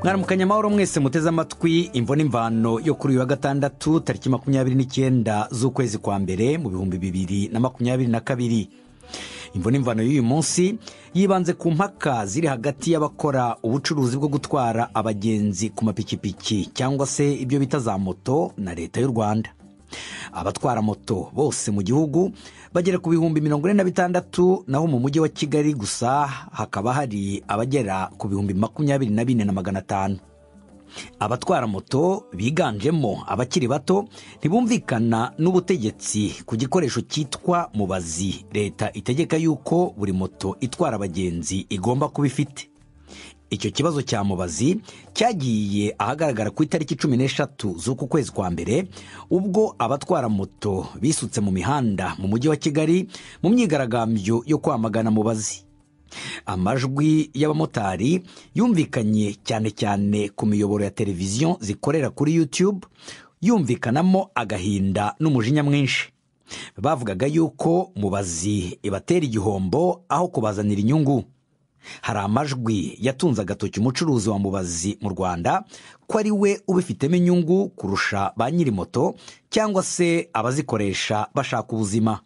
Mwaramukanya amahoro mwese muteze amatwi imvo n'imvano yo kuri uyu wa gatandatu tariki 29 z'ukwezi kwa mbere mu 2022. Imvo n'imvano y'uyu munsi yibanze ku mpaka ziri hagati y'abakora ubucuruzi bwo gutwara abagenzi ku mapikipiki cyangwa se ibyo bita za moto na leta y'u Rwanda. Abatwara moto bose mu gihugu bagera ku 46,000, naho mu mujyi wa Kigali gusa hakaba hari abagera ku 24,500. Abatwara moto biganjemo abakiri bato ntibumvikana n'ubutegetsi ku gikoresho cyitwa mubazi leta itegeka yuko buri moto itwara abagenzi igomba kuba ifite. Icyo kibazo cya mubazi cyagiye ahagaragara ku itariki 13 z'uku kwezi kwa mbere, ubwo abatwara moto bisutse mu mihanda mu mujyi wa Kigali mu myigaragambyo yo kwamagana mubazi. Amajwi y'abamotari yumvikanye cyane cyane ku miyoboro ya televiziyo zikorera kuri YouTube, yumvikanamo agahinda n'umujinya mwinshi. Bavugaga yuko mubazi ibatera igihombo aho kubazanira inyungu. Hari amajwi yatunze agatoki umucuruzi wa mubazi mu Rwanda ko ari we ubifitemo inyungu kurusha ba nyiri moto cyangwa se abazikoresha bashaka ubuzima.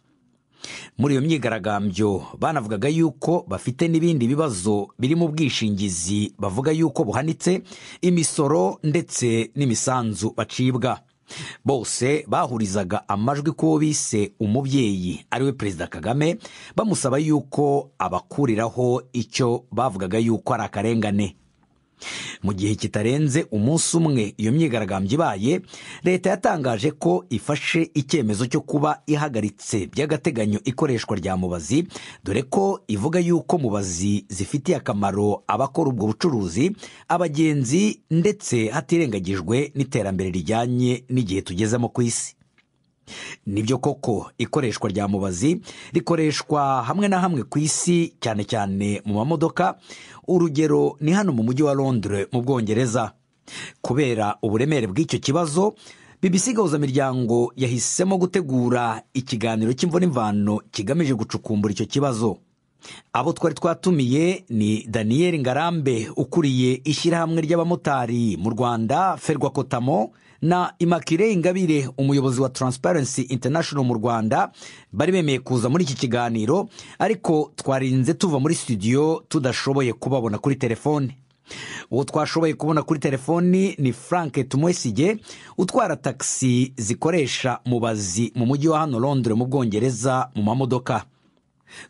Muri iyo myigaragambyo banavugaga yuko bafite n'ibindi bibazo biri mu bwishingizi bavuga yuko buhanitse, imisoro ndetse n'imisanzu bacibwa. Bose bahurizaga amajwi ko bise umubyeyi ariwe Perezida Kagame, bamusaba yuko abakuriraho icyo bavugaga yuko ari akarengane. Mu gihe kitarenze umunsi umwe iyo myigaragambyo ibaye, leta yatangaje ko ifashe icyemezo cyo kuba ihagaritse by'agateganyo ikoreshwa rya mubazi, dore ko ivuga yuko mubazi zifitiye akamaro abakora ubwo bucuruzi, abagenzi ndetse hatirengagijwe n'iterambere rijyanye n'igihe tugezemo ku isi. Nibyo koko ikoreshwa rya mubazi rikoreshwa hamwe na hamwe ku isi, cyane cyane mu mamodoka. Urugero ni hano mu mujyi wa Londres mu Bwongereza. Kubera uburemere bw'icyo kibazo, BBC Gahuzamiryango yahisemo gutegura ikiganiro cy'imvo n'imvano kigamije gucukumbura icyo kibazo. Abo twari twatumiye ni Daniel Ngarambe ukuriye ishyirahamwe ry'abamotari mu Rwanda Ferwakotamo, na Immaculée Ingabire umuyobozi wa Transparency International mu Rwanda. Bari bemeye kuza muri iki kiganiro, ariko twarinze tuva muri studio tudashoboye kubabona kuri telefone. Uwo twashoboye kubona kuri telefoni ni Frank Tumwesige utwara taxi zikoresha mubazi mu mujyi wa hano Londres mu Bwongereza mu mamodoka.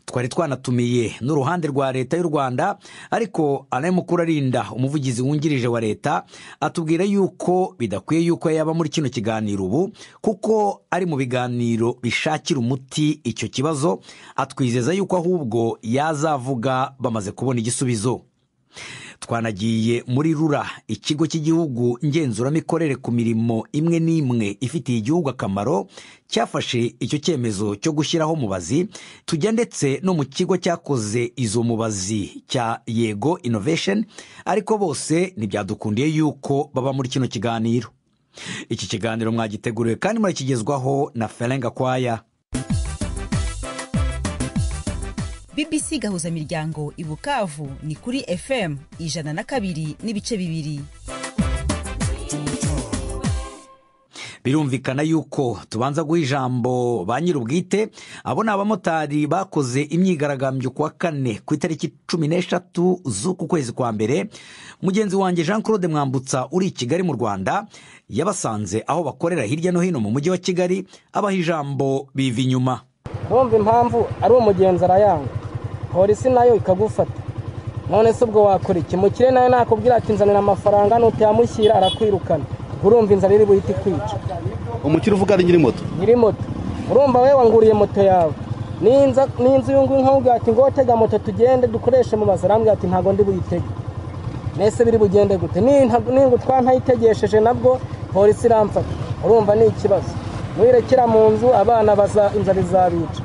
Twari twanatumiye n'uruhande rwa leta y'u Rwanda, ariko Alain Mukurarinda umuvugizi wungirije wa leta atubwira yuko bidakwiye yuko yaba muri kino kiganiro ubu, kuko ari mu biganiro bishakira umuti icyo kibazo. Atwizeza yuko ahubwo yazavuga bamaze kubona igisubizo. Twanagiye muri RURA, ikigo cy'igihugu ngenzuramikorere ku mirimo imwe n'imwe ifitiye igihugu akamaro, cyafashe icyo cyemezo cyo gushyiraho mubazi. Tujya ndetse no mu kigo cyakoze izo mubazi cya Yego Innovation, ariko bose ntibyadukundiye yuko baba muri kino kiganiro. Iki kiganiro mwagiteguriwe kandi murakigezwaho na Ferenga Kwaya. BBC Gahuzamiryango i Bukavu ni kuri FM 102.2. Birumvikana yuko tubanza guha ijambo ba nyir'ubwite. Abo ni abamotari bakoze imyigaragambyo kuwa kane ku itariki 13 z'uku kwezi kwa mbere. Mugenzi wanjye Jean Claude Mwambutsa uri i Kigali mu Rwanda yabasanze aho bakorera hirya no hino mu mujyi wa Kigali, abaha ijambo biva inyuma. Bumva impamvu ari umugenzi arayanga, polisi nayo ikagufata. none se ubwo wakora iki? Mukire nawe nakubwira ati nzanira amafaranga nutayamushyira arakwirukana, urumva inzara iri buhite kwica. Umukire uvuga ari nyiri moto? Nyiri moto. Urumva wewe wanguriye moto yawe n'inzu yungu nkubwira ati ngo tega moto tugende dukoreshe mu bazarambwira ati ntago ndi buyitege. Nese biri bugende gute? Ningo twantayitegesheje nabwo polisi iramfata. Urumva ni ikibazo. Mwirekera mu nzu abana inzara izabica.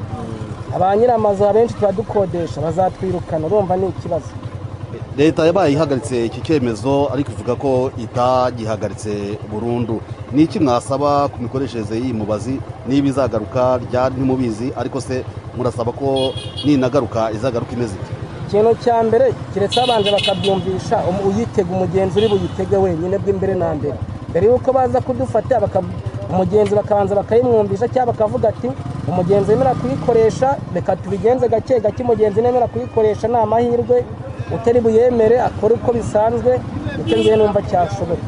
Abanyira amazu abenshi turadukodesha bazatwirukana. Urumva ni ikibazo. Leta yabaye ihagaritse iki cyemezo ariko ivuga ko itagihagaritse burundu. Ni iki mwasaba ku mikoreshereze y'iyi mubazi niba izagaruka ryari ntimubizi, ariko se murasaba ko ninagaruka izagaruka imeze iki? Ikintu cya mbere kiretse abanje bakabyumvisha uyitega umugenzi uri buyitege wenyine bw'imbere na mbere. Mbere yuko baza kudufata umugenzi bakabanza bakayimwumvisha cyangwa bakavuga ati umugenzi yemera kuyikoresha, reka tubigenze gake gake. Umugenzi nemera kuyikoresha ni amahirwe, utari buyemere akora uko bisanzwe, icyo ngiye numva cyashoboka.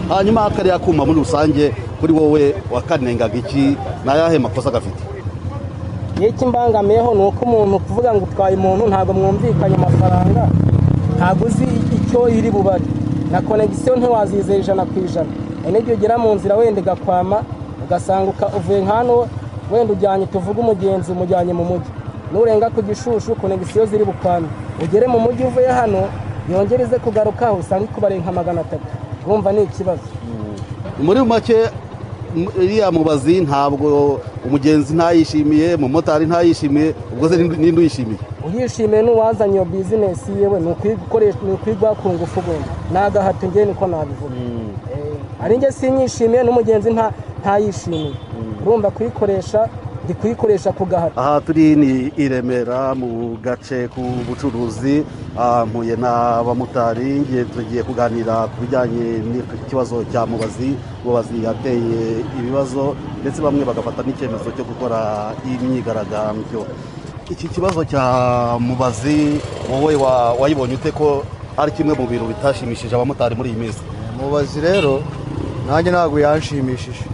Hanyuma kariya kuma muri rusange kuri wowe wakanengaga iki, nayahe makosa gafite? Iki mbangamiyeho ni uko umuntu kuvuga ngo utwaye umuntu ntabwo mwumvikanye amafaranga, ntabwo uzi icyo iri bubare na konegisiyo ntiwazizeye 100%. N'ibyo ugera mu nzira wenda igakwama ugasanga uvuye nkano wenda ujyanye tuvuga umugenzi umujyanye mu mujyi, nurenga ku Gishushu konegisiyo ziri bukwame, ugere mu mujyi uvuye hano yongereze kugaruka usanga ikubare nka 300. Urumva ni ikibazo. Muri make iriya mubazi ntabwo umugenzi ntayishimiye, mu motari ntayishimiye, ubwo se ninde uyishimiye? Uyishimiye n'uwazanye iyo bizinesi yewe ni ukwigukoresha, ni ukwigwa ku ngufu gomba nagahato ngiye niko nabivuga. Ari nge sinyishimiye n'umugenzi ntayishimiye. Urumva kuyikoresha ndi kuyikoresha ku gahato. Aha turi ni i Remera mu gace k'ubucuruzi, mpuye n'abamotari ngiye tugiye kuganira ku bijyanye n'ikibazo cya mubazi yateye ibibazo ndetse bamwe bagafata n'icyemezo cyo gukora imyigaragambyo. Iki kibazo cya mubazi wowe wayibonye ute ko ari kimwe mu bintu bitashimishije abamotari muri iyi minsi? Mubazi rero nanjye ntabwo yanshimishije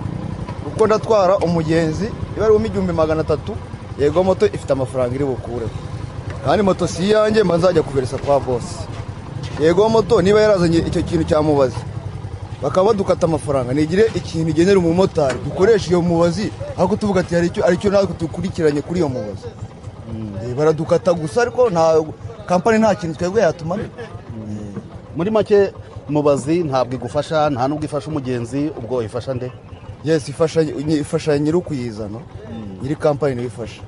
kuko ndatwara umugenzi iba ari 1300, yego moto ifite amafaranga iri bukureho kandi moto si iyanjye nzajya kuveresa kwa boss. Yego moto niba yarazanye icyo kintu cya mubazi bakaba badukata amafaranga, nigire ikintu igenera umumotari dukoresha iyo mubazi, ahubwo tuvuga ati aricyo natwe tukurikiranye kuri iyo mubazi. Baradukata gusa ariko nta kampani nta kintu twebwe yatumarira. Muri make mubazi ntabwo igufasha, nta nubwo ifasha umugenzi, ubwo ifasha nde? Yes, ifasha nyiri ukuyizana, nyiri kampani niwe ifasha.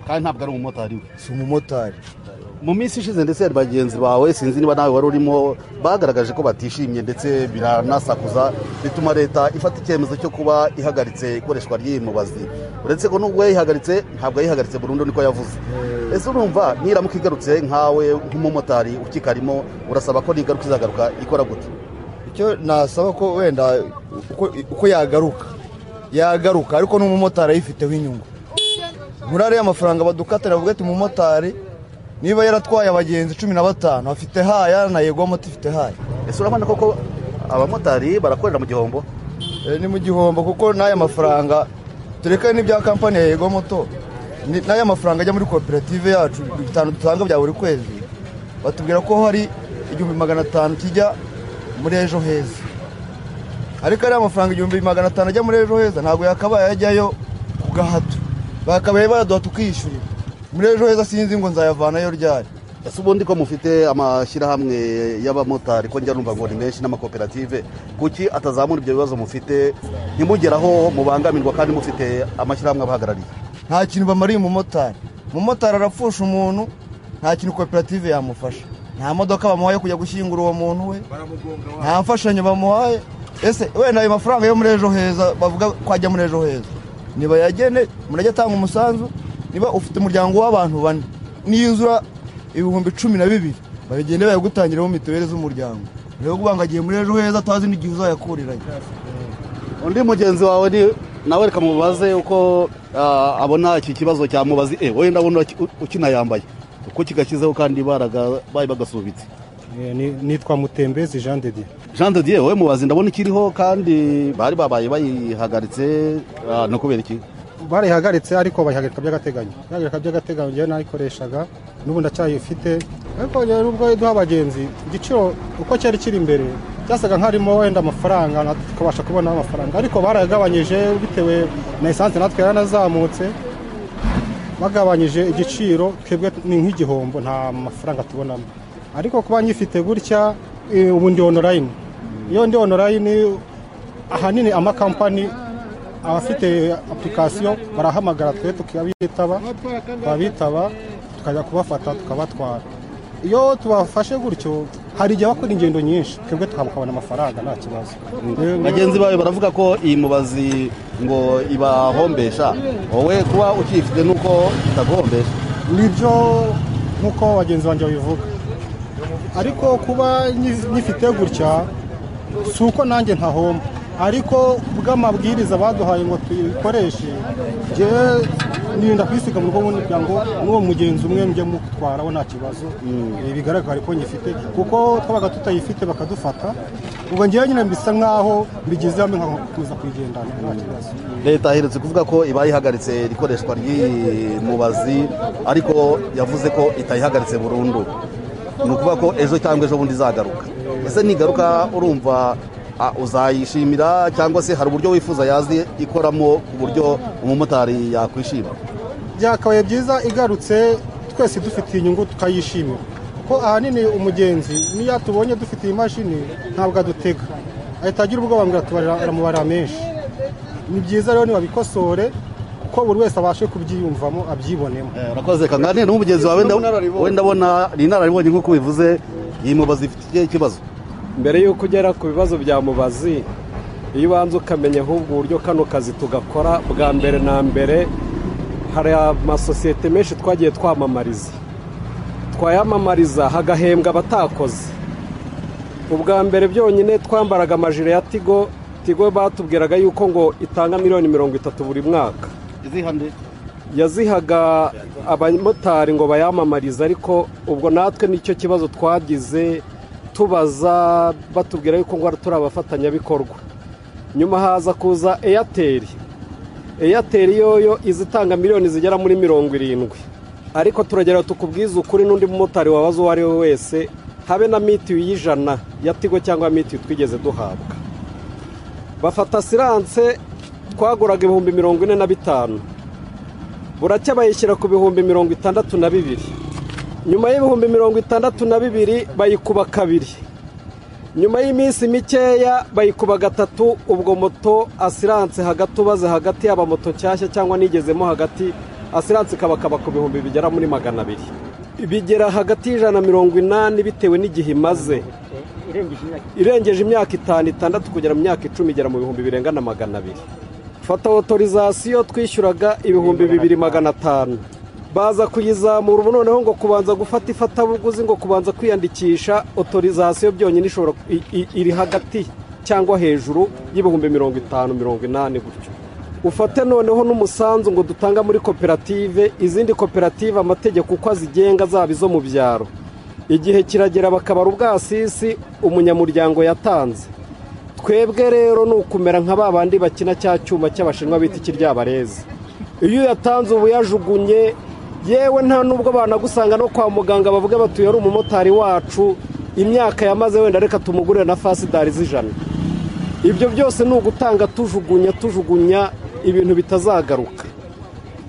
Kandi ntabwo ari umumotari we? Si umumotari. Mu minsi ishize ndetse bagenzi bawe sinzi niba nawe wari urimo bagaragaje ko batishimye ndetse biranasakuza, bituma leta ifata icyemezo cyo kuba ihagaritse ikoreshwa ry'iyi mubazi. Uretse ko nubwo yayihagaritse ntabwo yayihagaritse burundu niko yavuze. Ese urumva niramuka igarutse nkawe nk'umumotari ukikarimo urasaba ko nigaruka izagaruka ikora gute? Icyo nasaba ko wenda uko yagaruka ariko n'umumotari ayifiteho inyungu. Muri ariya mafaranga badukatira bavuga ati umumotari niba yaratwaye abagenzi 15 afite haya na Yego moto ifite haya. Ese urabona koko abamotari barakorera mu gihombo? Ni mu gihombo kuko n'aya mafaranga tureka n'ibya kampani ya Yego moto, n'aya mafaranga ajya muri koperative yacu 5 dutanga bya buri kwezi, batubwira ko hari 1500 kijya muri Ejo Heza. Ariko ari amafaranga 1500 ajya muri Ejo Heza ntabwo yakabaye ajyayo ku gahato, bakabaye baduha tukishyurira. Muri Ejo Heza sinzi ngo nzayavanayo ryari. Ese ubundi ko mufite amashyirahamwe y'abamotari ko njya numva ngo ni menshi n'amakoperative, kuki atazamura ibyo bibazo mufite ntimugeraho mubangamirwa kandi mufite amashyirahamwe abahagarariye? Nta kintu bamariye umumotari. Umumotari arapfusha umuntu, nta kintu koperative yamufasha. Nta modoka bamuhaye kujya gushyingura uwo muntu we, nta mfashanyo bamuhaye. Ese wenda ayo mafaranga yo muri Ejo Heza bavuga ko ajya muri Ejo Heza niba yagene murajya tanga umusanzu, niba ufite umuryango w'abantu 4 niyuzura 12,000 bagende bayagutangiraho mituweli z'umuryango, rero kubangagiye muri Ejo Heza tazi n'igihe uzayakuriranye. Undi mugenzi wawe nawe reka mubaze uko abona iki kibazo cya mubazi. Wowe ndabona ukinayambaye uko kigakizeho kandi bayi bagasubitse. Nitwa Mutembezi Jean de Dieu. Jean de Dieu, wowe mubazi ndabona ikiriho kandi bari babaye bayihagaritse no kubera iki? barihagaritse ariko bayihagarika by'agateganyo njyewe nayikoreshaga n'ubu ndacyayifite ariko nubwo duha abagenzi igiciro uko cyari kiri imbere cyasaga nk'arimo wenda amafaranga tukabasha kubona amafaranga ariko barayagabanyije bitewe na esanse natwe yaranazamutse bagabanyije igiciro twebwe ni nk'igihombo nta mafaranga tubonamo ariko kuba nyifite gutya ubu ndi online iyo ndi online ahanini amakampani abafite application barahamagara twe tukabitaba tukajya kubafata tukabatwara iyo tubafashe gutyo hari igihe bakora ingendo nyinshi twebwe tukabona amafaranga nta kibazo. Bagenzi bawe baravuga ko iyi mubazi ngo ibahombesha wowe kuba ukifite nuko itagombesha nibyo nkuko bagenzi banjye babivuga ariko kuba nyifite gutya si uko nanjye ntahomba ariko bw'amabwiriza baduhaye ngo tuyikoreshe njyewe nirinda kwisiga mu rwego kugira ngo n'uwo mugenzi umwe njye mutwaraho nta kibazo bigaragara ko nyifite kuko twabaga tutayifite bakadufata ubwo njyewe nyine mbisa nk'aho mbigize hamwe nkakomeza kuyigendana nta kibazo. Leta aherutse kuvuga ko ibayihagaritse ikoreshwa ry'iyi mubazi ariko yavuze ko itayihagaritse burundu ni ukuvuga ko ejo cyangwa ejo bundi izagaruka ese nigaruka urumva uzayishimira cyangwa se hari uburyo wifuza yazi ikoramo ku buryo umumotari yakwishima? Byakabaye byiza igarutse twese dufite inyungu tukayishimira kuko ahanini umugenzi niyo tubonye dufite iyi mashini ntabwo adutega ahita agira ubwoba ngo aramubara menshi. Ni byiza rero nibabikosore ko buri wese abashe kubyiyumvamo abyibonemo. Urakoze Kangane n'umugenzi wawe wenda bona ni inararibonye nk'uko bivuze iyi mubazi ifite ikibazo. Mbere y'uko ugera ku bibazo bya mubazi iyo ubanza ukamenya ahubwo uburyo kano kazi tugakora bwa mbere na mbere hari amasosiyete menshi twagiye twayamamariza hagahembwa abatakoze. Ubwa mbere byonyine twambaraga amajire ya Tigo batubwiraga yuko ngo itanga $30,000,000 buri mwaka. Yazihaga abamotari ngo bayamamarize ariko ubwo natwe nicyo kibazo twagize tubaza batubwira yuko ngo turi abafatanyabikorwa. Nyuma haza kuza Airtel yoyo izitanga miliyoni zigera muri 70 ariko turagera tukubwiza ukuri n'undi mumotari wabaza uwo ari we wese habe na mitiyu y'ijana ya Tigo cyangwa mitiyu twigeze duhabwa. Bafata siranse twaguraga $45,000 buracya bayishyira ku $62,000. Nyuma $62,000 bayikuba kabiri. Nyuma y'iminsi mikeya bayikuba gatatu ubwo moto asiranse hagati ubaze hagati y'aba moto cyashya cyangwa nigezemo hagati asiranse kabakaba ku bihumbi bigera muri 200. Bigera hagati $180 bitewe n'igihe imaze. Irengeje imyaka 5-6 kugera mu myaka 10 igera mu bihumbi birenga na 200. Fata autorisation twishyuraga $2,500. Baza kuyizamura ubu noneho ngo kubanza gufata ifatabuguzi ngo kubanza kwiyandikisha autorisation byonyine ishobora iri hagati cyangwa hejuru $50,000-80,000 gutyo. Ufate noneho n'umusanzu ngo dutanga muri koperative, izindi koperative amategeko uko azigenga zaba izo mu byaro. Igihe kiragera bakabara ubwasisi umunyamuryango yatanze. Twebwe rero nukumera nka babandi bakina cya cyuma cy'abashinwa bita ikiryabarezi. Iyo yatanze ubu yajugunye yewe nta nubwo banagusanga no kwa muganga bavuga batuye ari umumotari wacu imyaka yamaze wenda reka tumugurire na fasidari z'100. Ibyo byose ni ugutanga tujugunya ibintu bitazagaruka.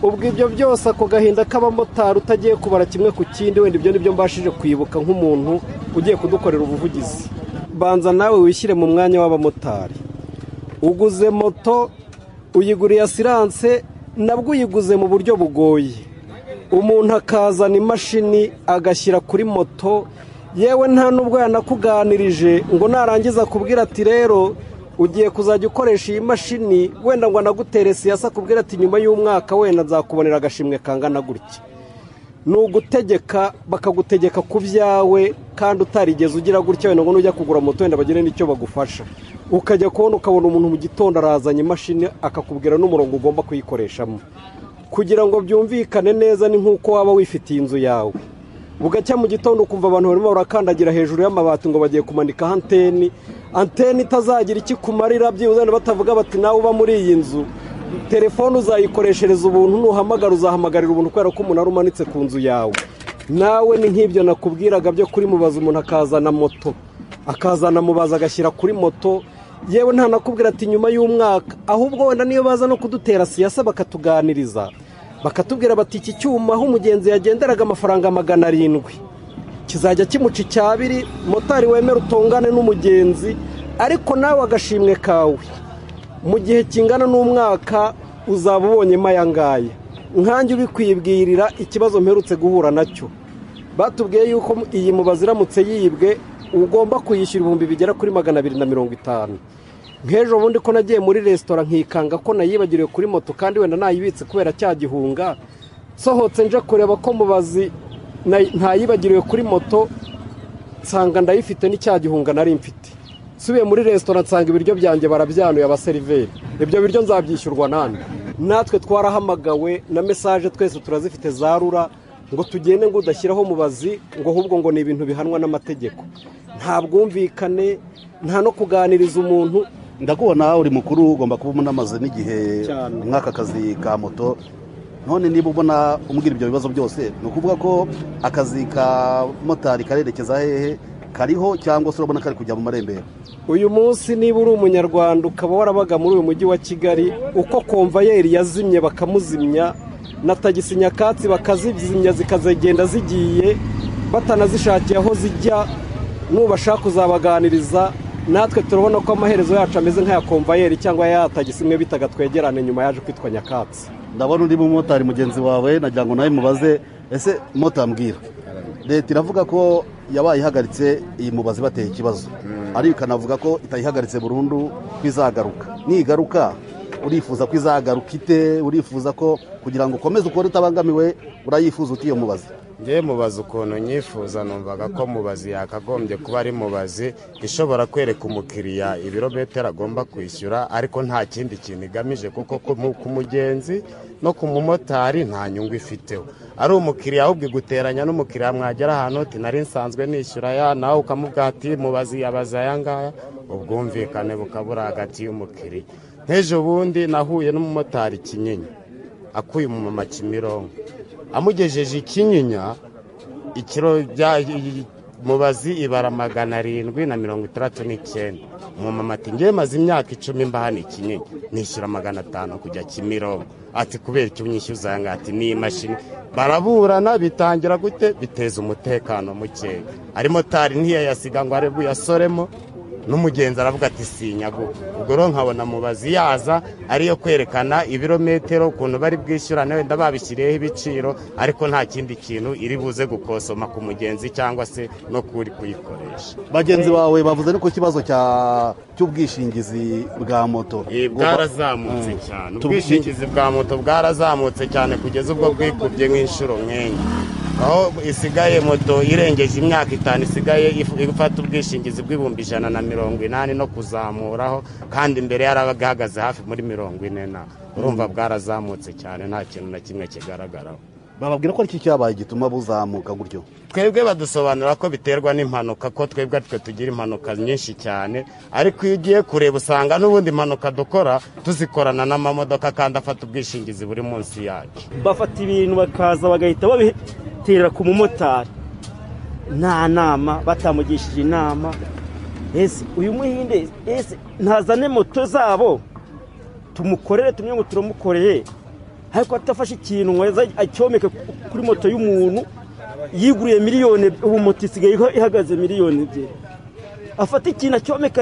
Ubwo ibyo byose ako gahinda k'abamotari utagiye kubara kimwe ku kindi wenda ibyo nibyo mbashije kwibuka nk'umuntu ugiye kudukorera ubuvugizi. Banza nawe wishyire mu mwanya w'abamotari. Uguze moto uyiguriye asiranse nabwo uyiguze mu buryo bugoye. Umuntu akazana imashini agashyira kuri moto yewe nta nubwo yanakuganirije ngo narangiza kubwira ati rero ugiye kuzajya ukoresha iyi mashini wenda ngo anagutere siyasa kubwira ati nyuma y'umwaka wenda nzakubonera agashimwe kangana gutya. Nugutegeka bakagutegeka ku byawe kandi utarigeze ugira gutya wenda ngo nujya kugura moto wenda bagire n'icyo bagufasha. Ukajya kubona ukabona umuntu mu gitondo arazanye imashini akakubwira n'umurongo ugomba kuyikoreshamo. Kugira ngo byumvikane neza ni nkuko waba wifitiye inzu yawe. Bugacya mu gitondo ukumva abantu barimo barakandagira hejuru y'amabati ngo bagiye kumanika anteni itazagira iki kumarira byibuze batavuga bati nawe uba muri iyi nzu telefone uzayikoreshereza ubuntu, nuhamagara uzahamagarira ubuntu kubera ko umunara umanitse ku nzu yawe. Nawe ni nk'ibyo nakubwiraga byo kuri Mubazi, umuntu akazana moto, akazana Mubazi agashyira kuri moto, yewe nta nakubwira ati nyuma y'umwaka, ahubwo wenda niyo baza no kudutera siyasa bakatuganiriza, bakatubwira bati iki cyuma aho umugenzi yagenderaga amafaranga 700 kizajya kimuca 200, motari wemera utongane n'umugenzi, ariko nawe agashimwe kawe mu gihe kingana n'umwaka uzaba ubonyemo ayangaya. Nkanjye ubikwibwirira ikibazo mperutse guhura nacyo, batubwiye yuko iyi Mubazi iramutse yibwe ugomba kuyishyura ibihumbi bigera kuri 250. Nk'ejo bundi ko nagiye muri resitora nkikanga ko nayibagiriwe kuri moto kandi wenda nayibitse kubera cya gihunga, sohotse nje kureba ko Mubazi ntayibagiriwe kuri moto, nsanga ndayifite n'icya gihunga nari mfite. Subiye muri resitora nsanga ibiryo byanjye barabyanuye abaseriveri, ibyo biryo nzabyishyurwa nande? Natwe twarahamagawe na message twese turazifite za RURA ngo tugende ngo udashyiraho Mubazi ngo ahubwo ngo ni ibintu bihanwa n'amategeko. Nta bwumvikane, nta no kuganiriza umuntu. Ndakubona uri mukuru, ugomba kuba unamaze n'igihe nk'aka kazi ka moto. None niba ubona umbwira ibyo bibazo byose, ni ukuvuga ko akazi ka motari karerekeza hehe, kariho cyangwa se urabona kari kujya mu marembera? Uyu munsi niba uri umunyarwanda ukaba warabaga muri uyu mujyi wa Kigali, uko konvayeri yazimye bakamuzimya na tagisi nyakatsi bakazizimya zikazagenda zigiye batanazishakiye aho zijya, nubashaka uzabaganiriza. Natwe turabona ko amaherezo yacu ameze nk'aya konvayeri cyangwa ya tagisi imwe bitaga twegerane, nyuma yaje kwitwa nyakatsi. Ndabona undi mumotari mugenzi wawe, nagira ngo nawe mubaze, ese moto ambwira leta iravuga ko yabaye ihagaritse iyi Mubazi bateye ikibazo, ariko ikanavuga ko itayihagaritse burundu kwizagaruka. Nigaruka urifuza kwizagaruka ite? Urifuza ko kugira ngo ukomeze ukore utabangamiwe, urayifuza uti iyo Mubazi? Ngiye Mubazi ukuntu nyifuza, numvaga ko Mubazi yakagombye kuba ari Mubazi ishobora kwereka umukiriya ibirometero agomba kwishyura, ariko nta kindi kintu igamije, kuko ku mugenzi no ku mumotari nta nyungu ifiteho. Ari umukiriya ahubwo iguteranya n'umukiriya mwagera ahantu uti nari nsanzwe nishyura ya, nawe ukamubwira ati Mubazi yabaza aya ngaya, ubwumvikane bukabura hagati y'umukiriya. Nk'ejo bundi nahuye n'umumotari Kinyinya akuye umumama Kimironko, amugejeje Ikinyinya ikiro bya Mubazi ibara 769. Umumama ati ngiye maze imyaka 10 mbahana Ikinyinya nishyura 500 kujya Kimironko. Ati kubera icyo unyishyuza anga, ati ni imashini. Baraburana bitangira gute, biteza umutekano muke. Ari motari ntiyayasiga ngo arebu yasoremo, n'umugenzi aravuga ati sinyago. Ubwo ro nkabona Mubazi yaza ariyo kwerekana ibirometero ukuntu bari bwishyurane, wenda babishyiriyeho ibiciro, ariko nta kindi kintu iri buze gukosoma ku mugenzi cyangwa se no kuri kuyikoresha. Bagenzi bawe bavuze ko kibazo cy'ubwishingizi bwa moto bwarazamutse cyane. Ubwishingizi bwa moto bwarazamutse cyane kugeza ubwo bwikubye nk'inshuro nkenye, aho isigaye moto irengeje imyaka 5 isigaye ifata ubwishingizi bw'ibihumbi 180 no kuzamuraho, kandi imbere yarabagahagaze hafi muri 40. Urumva bwarazamutse cyane, nta kintu na kimwe kigaragaraho. Bababwira ko iki cyabaye gituma buzamuka gutyo? Twebwe badusobanura ko biterwa n'impanuka, ko twebwe tugira impanuka nyinshi cyane, ariko iyo ugiye kureba usanga n'ubundi impanuka dukora tuzikorana n'amamodoka kandi afata ubwishingizi buri munsi yacu. Bafata ibintu bakaza bagahita babiterera ku mumotari, nta nama batamugishije inama. Ese uyu muhinde ntazane moto zabo tumukorere, tumwe ngo turamukoreye, ariko atafashe ikintu ngo acyomeke kuri moto y'umuntu yiguriye miliyoni, ubu moto isigaye ihagaze miliyoni 2. Afata ikintu acyomeka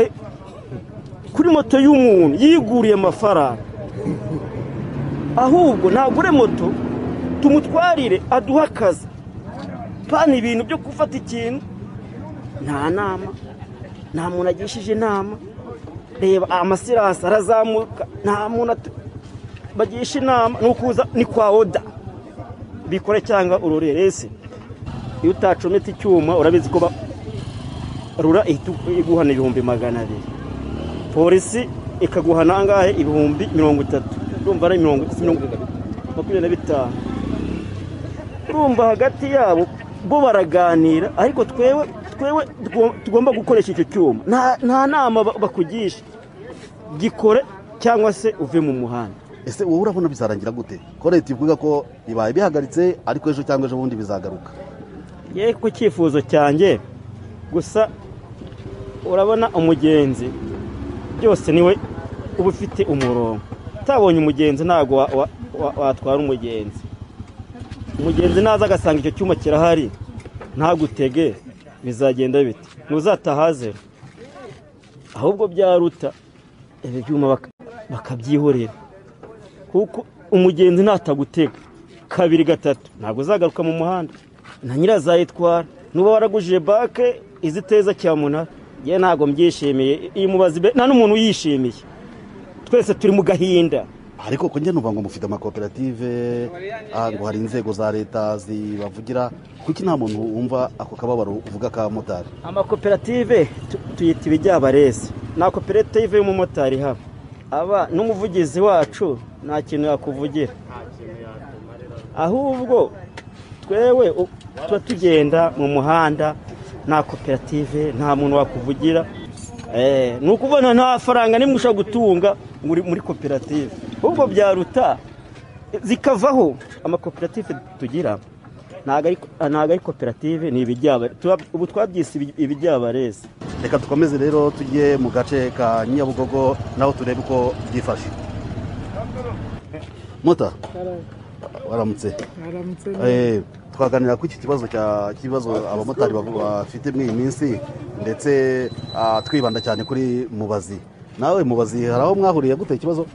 kuri moto y'umuntu yiguriye amafaranga, ahubwo nagure moto tumutwarire aduha akazi. Pana ibintu byo gufata ikintu, nta nama, nta muntu agishije inama. Reba amasirasi arazamuka, nta muntu bagisha inama, nukuza ni kwa oda bikore cyangwa urorerese. Iyo utacometse icyuma urabizi ko RURA iguhana 200,000, polisi ikaguhana angahe 30,000, urumva ari 25. Urumva hagati yabo bo baraganira, ariko twewe tugomba gukoresha icyo cyuma. Nta nama bakugisha, gikore cyangwa se uve mu muhanda. ese wowe urabona bizarangira gute ko leta ivuga ko bibaye bihagaritse ariko ejo cyangwa ejo bundi bizagaruka? ye ku cyifuzo cyanjye gusa urabona umugenzi byose niwe uba ufite umurongo. Utabonye umugenzi ntabwo watwara umugenzi. Umugenzi naza agasanga icyo cyuma kirahari ntagutege bizagenda bite? Ntuzataha zero. Ahubwo byaruta ibi byuma bakabyihorera, kuko umugenzi natagutega kabiri gatatu ntabwo uzagaruka mu muhanda, na nyirazayitwara. Nuba waragujije bake iziteza cyamunara, ye ntabwo mbyishimiye. Iyi mubazi nta n'umuntu uyishimiye, twese turi mu gahinda. Ariko ko njye numva ngo mufite amakoperative, ngo hari inzego za leta zibavugira, kuki nta muntu wumva ako kababaro uvuga ka motari? Amakoperative tuyita ibijyabarezi, nta koperative y'umumotari haba. Aba n'umuvugizi wacu nta kintu yakuvugira, ahubwo twewe tuba tugenda mu muhanda, nta koperative, nta muntu wakuvugira. Ni ukubona nta faranga nimwe ushobora gutunga muri koperative. Ubwo byaruta zikavaho. Amakoperative tugira ntabwo ari koperative, ni ibijyaba. Ubu twabyise ibijyabarezi. Reka dukomeze rero tujye mu gace ka Nyabugogo naho turebe uko byifashe. Mota waramutse. Twaganira ku iki kibazo abamotari bafite muri iyi minsi, ndetse twibanda cyane kuri Mubazi. Nawe Mubazi hari aho mwahuriye gute ikibazo?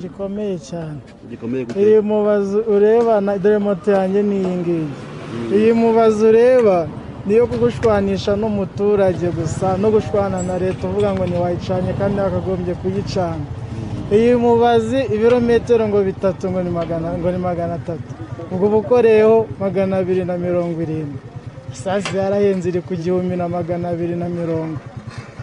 Gikomeye cyane. Gikomeye gute? Iyi Mubazi ureba dore moto yanjye ni iyi ngiyi. Iyi Mubazi ureba niyo kugushwanisha n'umuturage gusa, no gushwana na leta uvuga ngo ntiwayicanye kandi bakagombye kuyicana. Iyi Mubazi ibirometero ngo 3 ngo ni 300, ubwo bukoreyeho 270. Isasi yarahenze iri ku 1220.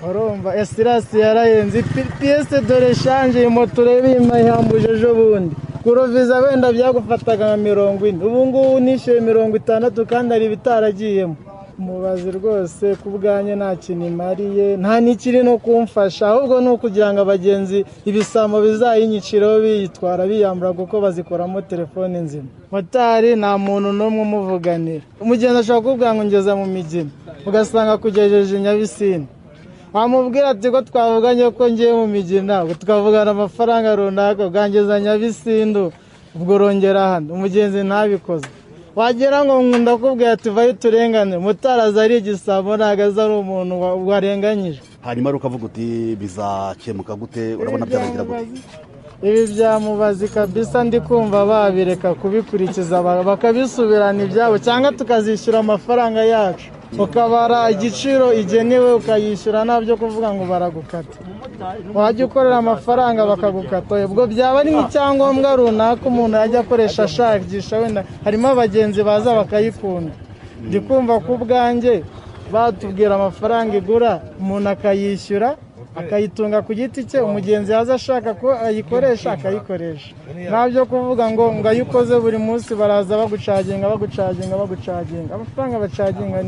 Urumva esirasi yarahenze, piyese dore shanje moto urebe yambuje ejo bundi kuroviza wenda byagufataga nka 40, ubu ngubu nishyuye 60 kandi ari bitaragiyemo. Mubazi rwose ku bwanye nta kintu imariye, nta n'ikiri no kumfasha, ahubwo ni ukugira ngo abagenzi ibisamo bizayinyiciraho biyitwara biyambura kuko bazikoramo telefone nzima. Motari nta muntu n'umwe umuvuganira. Umugenzi ashobora kukubwira ngo ngeze mu Migina, ugasanga kugejeje Nyabisini. Wamubwira ati ko twavuganye ko ngiye mu Migina, tukavugana amafaranga runaka, ugangeza Nyabisindu, ubwo rongera hano. Umugenzi ntabikoze. Wagera ngo ndakubwira ati vayo turengane, mutaraza ari igisabo nagaza ari umuntu warenganyije. Hanyuma rukavuga uti bizakemuka gute, urabona byarangira gute? Ibi bya Mubazi kabisa ndi kumva babireka kubikurikiza bakabisubirana ibyabo, cyangwa tukazishyura amafaranga yacu, ukabara igiciro igenewe ukayishyura, nabyo kuvuga ngo baragukata. Wajya ukorera amafaranga bakagukata, ubwo byaba ari nk'icyangombwa runaka umuntu yajya akoresha ashakisha, wenda harimo abagenzi baza bakayikunda. Ndi kumva ku bwanjye batubwira amafaranga igura, umuntu akayishyura akayitunga ku giti cye, umugenzi yaza ashaka ko ayikoresha akayikoresha. Ntabyo kuvuga ngo ayikoze buri munsi baraza bagucaginga. Amafaranga bacaginga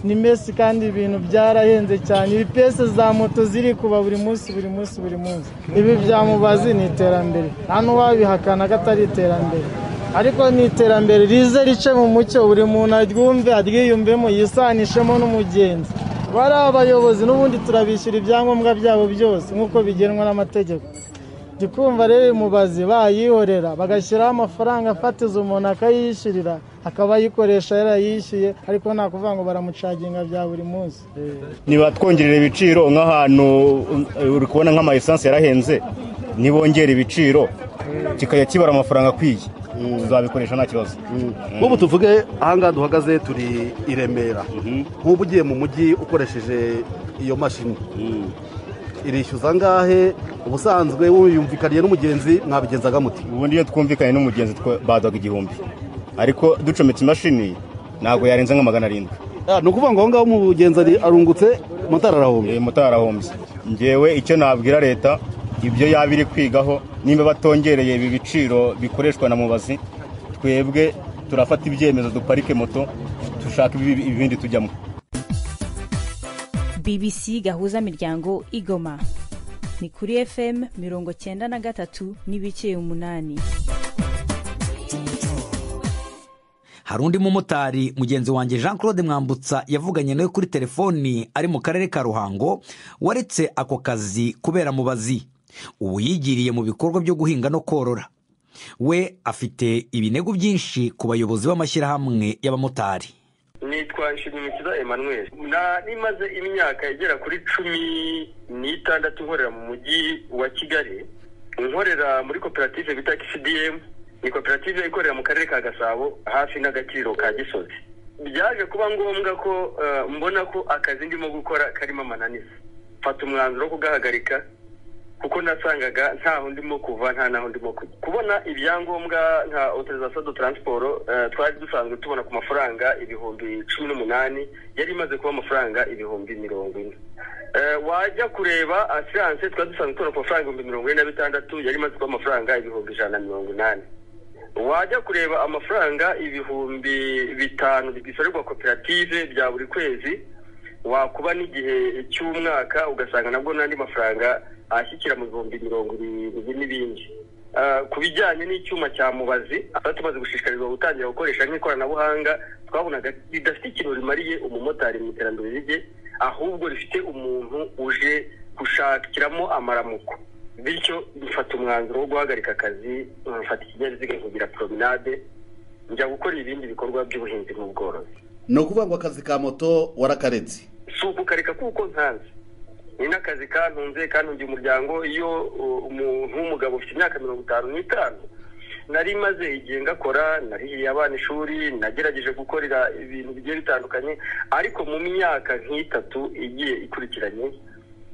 ni mesi kandi ibintu byarahenze cyane. Ibipesi za moto ziri kuba buri munsi. Ibi bya Mubazi ni iterambere, nta n'uwabihakana ko atari iterambere, ariko ni iterambere rize rice mu mucyo, buri muntu aryumve aryiyumvemo yisanishemo n'umugenzi. Bari abayobozi n'ubundi turabishyura ibyangombwa byabo byose nk'uko bigenwa n'amategeko. Ndikumva rero Mubazi bayihorera bagashyiraho amafaranga afatiza umuntu akayishyurira, akaba yikoresha yarayishyuye, ariko nta kuvuga ngo baramucaginga bya buri munsi. Niba twongerera ibiciro nk'ahantu uri kubona nk'ama essence yarahenze, nibongera ibiciro kikajya kibara amafaranga akwiye, tuzabikoresha nta kibazo. Nk'ubu tuvuge ahangaha duhagaze turi i Remera, nk'ubu ugiye mu mujyi ukoresheje iyo mashini irishyuza ngahe? Ubusanzwe wiyumvikaniye n'umugenzi mwabigenzaga muti? Ubundi iyo twumvikanye n'umugenzi badaga 1000, ariko ducometse imashini ntabwo yarenza nka 700. Ni ukuvuga ngo aho ngaho umugenzi arungutse, motari arahombye. Motari arahombye. Njyewe icyo nabwira leta, ibyo yabiri kwigaho, nimba batongereye ibi biciro bikoreshwa na Mubazi, twebwe turafata ibyemezo duparike moto dushaka ibindi tujyamo. BBC gahuza miryango Igoma. ni kuri FM 93.8. hari undi mumotari mugenzi wanjye Jean Claude Mwambutsa yavuganye nawe kuri telefoni ari mu karere ka Ruhango waretse ako kazi kubera mubazi ubu yigiriye mu bikorwa byo guhinga no korora. We afite ibinego byinshi ku bayobozi b'amashyirahamwe y'abamotari. Nitwa Nshimiyumukiza Emmanuel, nimaze imyaka igera kuri 16 nkorera mu mujyi wa Kigali, nkorera muri koperative bita KCDM, ni koperative ikorera mu karere ka Gasabo hafi n'agaciro ka Gisozi. Byaje kuba ngombwa ko mbona ko akazi ndimo gukora karimo amananiza, mfata umwanzuro wo kugahagarika kuko nasangaga ntaho ndimo kuva nta naho ndimo kujya. Kubona ibyangombwa nka autorisation de transport twari dusanzwe tubona ku mafaranga ibihumbi 18, yari imaze kuba amafaranga ibihumbi 40. Wajya kureba assurance twari dusanzwe tubona ku mafaranga ibihumbi 46, yari imaze kuba amafaranga ibihumbi 180. Wajya kureba amafaranga ibihumbi 5 bisorerwa koperative bya buri kwezi, wakuba n'igihe cy'umwaka ugasanga nabwo nandi mafaranga ashyikira mu bihumbi 70 n'ibindi. Ku bijyanye n'icyuma cya mubazi, tumaze gushishikarizwa gutangira gukoresha nk'ikoranabuhanga, twabonaga bidafite ikintu rimariye umumotari mu iterambere rye, ahubwo rifite umuntu uje gushakiramo amaramuko. Bityo mfata umwanzuro wo guhagarika akazi, mfata ikinyabiziga kugira promenade, njya gukora ibindi bikorwa by'ubuhinzi n'ubworozi. No kuvuga ngo akazi ka moto warakaretse? Si ukukareka kuko ntanze, ni n'akazi kantunze kantungiye umuryango. Iyo umuntu w'umugabo ufite imyaka 55, nari maze igihe ngakora, narihiye abana ishuri, nagerageje gukorera ibintu bigiye bitandukanye, ariko mu myaka nk'itatu igiye ikurikiranye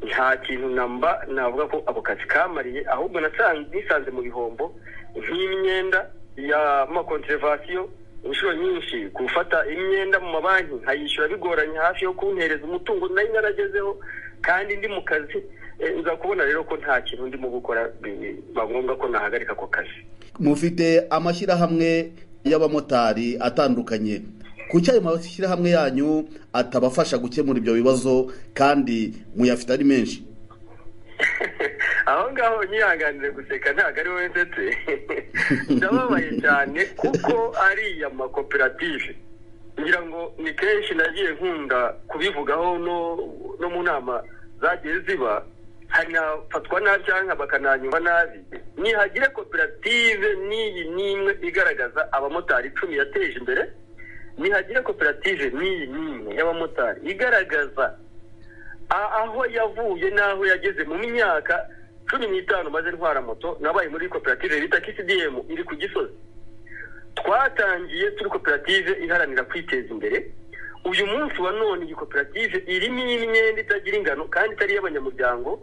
nta kintu namba navuga ko ako kazi kamariye, ahubwo nisanze mu bihombo nk'imyenda ya makonservation. Inshuro nyinshi gufata imyenda mu mabanki nkayishyura bigoranye, hafi yo kuntereza umutungo nari naragezeho kandi ndi mu kazi. Uza kubona rero ko nta kintu ndimo gukora, bagomba ko nahagarika ako kazi. Mufite amashyirahamwe y'abamotari atandukanye, kuki ayo mashyirahamwe yanyu atabafasha gukemura ibyo bibazo kandi muyafite ari menshi? Aho ngaho nyihanganire guseka ntago ari wowe ndetse ndababaye cyane kuko ari amakoperative. Ngira ngo ni kenshi nagiye nkunda kubivugaho no mu nama zagiye ziba, hanafatwa nabi cyangwa bakananyuma nabi. Nihagire koperative n'iyi n'imwe igaragaza abamotari 10 yateje imbere, nihagire koperative n'iyi n'imwe y'abamotari igaragaza aho yavuye naho yageze mu myaka 15 maze ntwara moto. Nabaye muri koperative bita KCDM iri ku Gisozi. Twatangiye turi koperative iharanira kwiteza imbere. Uyu munsi wa none iyi koperative irimo imyenda itagira ingano kandi itari y'abanyamuryango,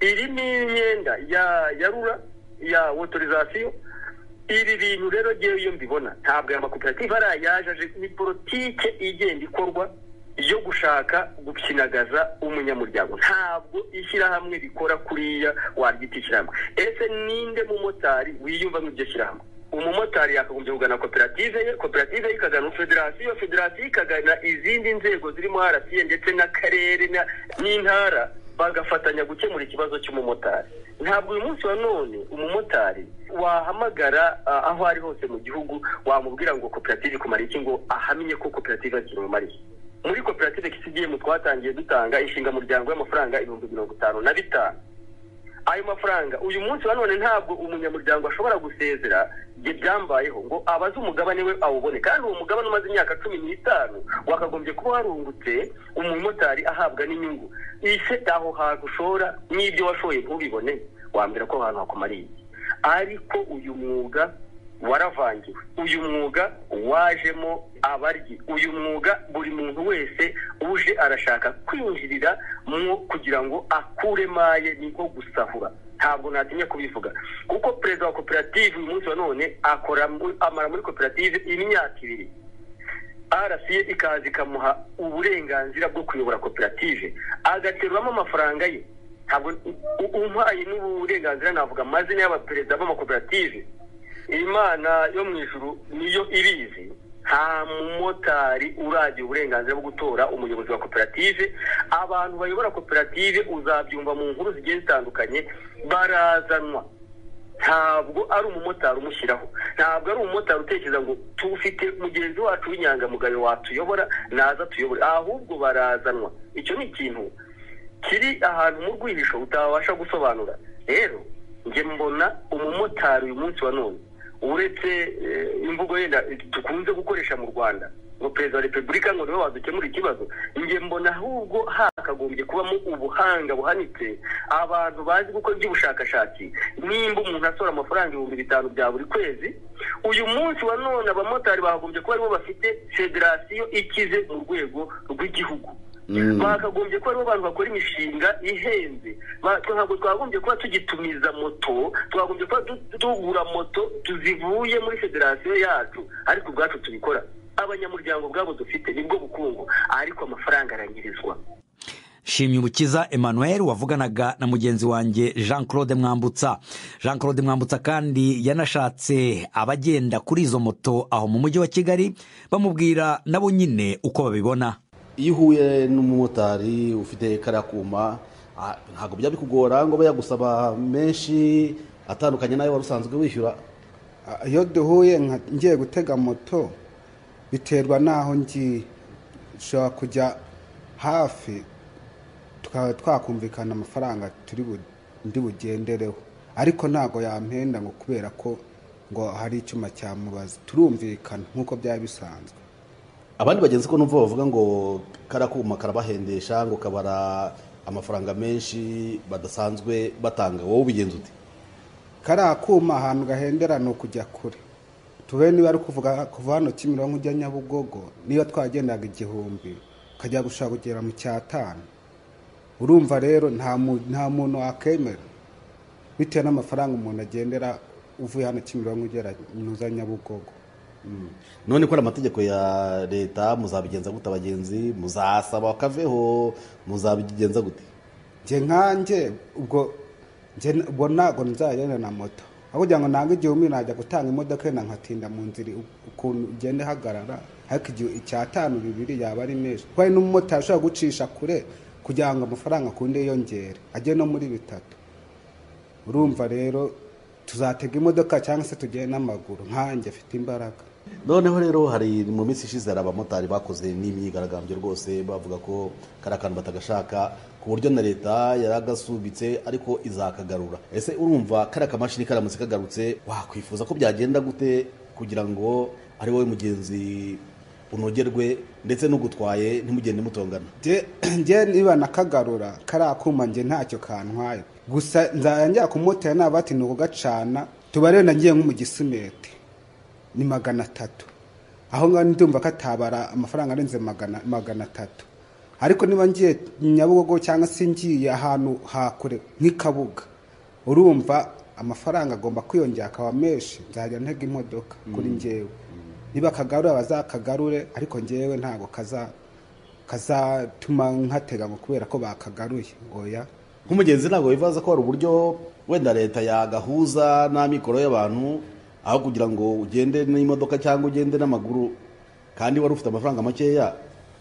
irimo imyenda ya rura ya autorisation. Ibi bintu rero iyo mbibona ntabwo aya makoperative arayaje, ni politike igenda ikorwa yo gushaka gukinagaza umunyamuryango. Ntabwo ishyirahamwe rikora kuriya waryita ishyirahamwe. Ese ninde mumotari wiyumva mu byo shyirahamwe? Umumotari yakagombye kugana koperative ye, koperative ikagana federasiyo, federasiyo ikagana izindi nzego zirimo RCA ndetse n'akarere n'intara, bagafatanya gukemura ikibazo cy'umumotari. Ntabwo uyu munsi wa none umumotari wahamagara aho ari hose mu gihugu wamubwira ngo koperative kumara iki, ngo ahamenye ko koperative kirumariye. Muri koperative KCDM twatangiye dutanga inshinga muryango y'amafaranga 55,000. Ayo mafaranga uyu munsi wa none ntabwo umunyamuryango ashobora gusezera byambayeho ngo abaze umugabane we awubone, kandi uwo mugabane umaze imyaka 15 wakagombye kuba warungutse umumotari ahabwa n'inyungu. Ise aho hantu ushora n'ibyo washoye ntubibone, wambira ko ahantu hakumariye. Ariko uyu mwuga waravangiwe, uyu mwuga wajemo abaryi, uyu mwuga buri muntu wese uje arashaka kwinjirira mu kugira ngo akure maye, ni nko gusahura. Ntabwo natinya kubivuga kuko perezida wa koperative uyu munsi wa none amara muri koperative imyaka 2. RCA ikaza ikamuha uburenganzira bwo kuyobora koperative, agaterwamo amafaranga ye. Ntabwo umpaye n'uburenganzira navuga amazina y'abaperezida b'amakoperative. Imana yo mu ijuru niyo ibizi. nta mumotari uragira uburenganzira bwo gutora umuyobozi wa koperative. Abantu bayobora koperative uzabyumva mu nkuru zigiye zitandukanye barazanwa, ntabwo ari umumotari umushyiraho, ntabwo ari umumotari utekereza ngo tufite mugenzi wacu w'inyangamugayo watuyobora naza tuyobore, ahubwo barazanwa. Icyo ni ikintu kiri ahantu mu rwihisho utabasha gusobanura. Rero njye mbona umumotari uyu munsi wa none, uretse imvugo yenda dukunze gukoresha mu Rwanda ngo perezida wa repubulika ngo niwe wadukemura ikibazo, njye mbona ahubwo hakagombye kubamo ubuhanga buhanitse, abantu bazi gukora iby'ubushakashatsi. Nimba umuntu asora amafaranga 5,000 bya buri kwezi, uyu munsi wa none abamotari bagombye kuba aribo bafite federasiyo ikize mu rwego rw'igihugu. Bakagombye kuba aribo bantu bakora imishinga ihenze. Ntabwo twagombye kuba tugitumiza moto, twagombye kuba tugura moto tuzivuye muri federasiyo yacu, ariko ubwacu tubikora. Abanyamuryango bwabo dufite nibwo bukungu, ariko amafaranga arangirizwa. Shimyumukiza Emmanuel wavuganaga na mugenzi wanjye Jean Claude Mwambutsa. Jean Claude Mwambutsa kandi yanashatse abagenda kuri izo moto aho mu mujyi wa Kigali bamubwira nabo nyine uko babibona. Iyo uhuye n'umumotari ufite karakuma ntabwo bijya bikugora ngo bayagusaba menshi atandukanye nayo warusanzwe wishyura. Iyo duhuye ngiye gutega moto biterwa naho ngiye, ushobora kujya hafi twakumvikana amafaranga ndi bugendereho, ariko ntago yampenda ngo kubera ko ngo hari icyuma cyamubaza, turumvikana nk'uko byaba bisanzwe. Abandi bagenzi ko numva bavuga ngo karakuma karabahendesha ngo kabara amafaranga menshi badasanzwe batanga, wowe ubigenza ute? Karakuma ahantu gahendera no kujya kure. Tube niba ari kuvuga kuva hano Kimironko ujya Nyabugogo, niba twagendaga 1,000 kajya gushaka kugera mu cyatanu, urumva rero nta muntu akemera bitewe n'amafaranga umuntu agendera uvuye hano Kimironko ugera nuza Nyabugogo. None ko amategeko ya leta muzabigenza gute abagenzi? Muzasaba kaveho, muzabigenza gute? Nje ubwo nago nzagenda na moto, aho kugira ngo nange 1,000 najya gutanga imodoka na nkatinda mu nzira ukuntu ugende hagarara, ariko icyatanu 2 yaba ari menshi. Kwari n'umumotari ashobora gucisha kure kugira ngo amafaranga kunde yongere ajye no muri 3. Urumva rero tuzatega imodoka cyangwa se tugende n'amaguru, nkanjye afite imbaraga. Noneho rero hari mu minsi ishize abamotari bakoze n'imyigaragambyo rwose bavuga ko karakantu batagashaka, ku buryo na leta yaragasubitse ariko izakagarura. Ese urumva karakamashini karamutse kagarutse wakwifuza ko byagenda gute kugira ngo ari wowe mugenzi unogerwe ndetse n'ugutwaye ntimugende mutongana? Nje niba nakagarura karakuma nje ntacyo kantwaye, gusa nzajya kumotera nabati nuko gacana tubarere nagiye nko mu Gisimete ni 300, aho ngaho ndumva katabara amafaranga arenze 300. Ariko niba ngiye Nyabugogo cyangwa se ngiye ahantu hakure nk'Ikabuga, urumva amafaranga agomba kwiyongera akaba menshi, nzajya ntega imodoka kuri njyewe. Niba kagarura bazakagarure, ariko njyewe ntago kazatuma nkatega ngo kubera ko bakagaruye. Oya, nk'umugenzi ntabwo bivaza ko hari uburyo wenda leta yagahuza n'amikoro y'abantu, aho kugira ngo ugende n'imodoka cyangwa ugende n'amaguru kandi wari ufite amafaranga makeya,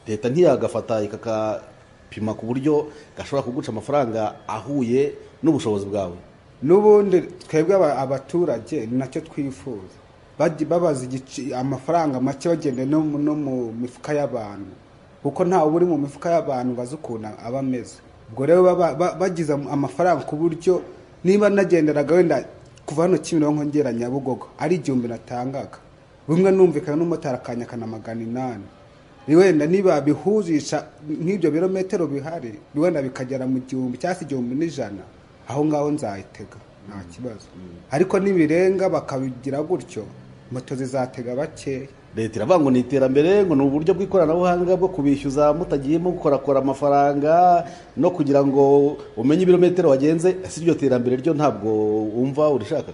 leta ntiyagafata ikakapima ku buryo gashobora kuguca amafaranga ahuye n'ubushobozi bwawe. N'ubundi twebwe abaturage nacyo twifuza, babaza amafaranga make bagende no mu mifuka y'abantu, kuko ntawe uri mu mifuka y'abantu bazukuna aba ameze. Ubwo rero bagize amafaranga ku buryo niba nagenderaga wenda kuva hano Kimironko ngera Nyabugogo ari 1,000 natangaga, bumwe numvikana n'umotari akanyakana 800, wenda niba bihuzisha nk'ibyo birometero bihari wenda bikagera mu 1,000 cyangwa 1,100, aho ngaho nzayitega nta kibazo. Ariko nibirenga bakabigira gutyo, moto zizatega bakeya. Leta iravuga ngo ni iterambere, ngo ni uburyo bw'ikoranabuhanga bwo kubishyuza mutagiyemo gukorakora amafaranga no kugira ngo umenye ibirometero wagenze. Ese iryo terambere ryo ntabwo wumva urishaka?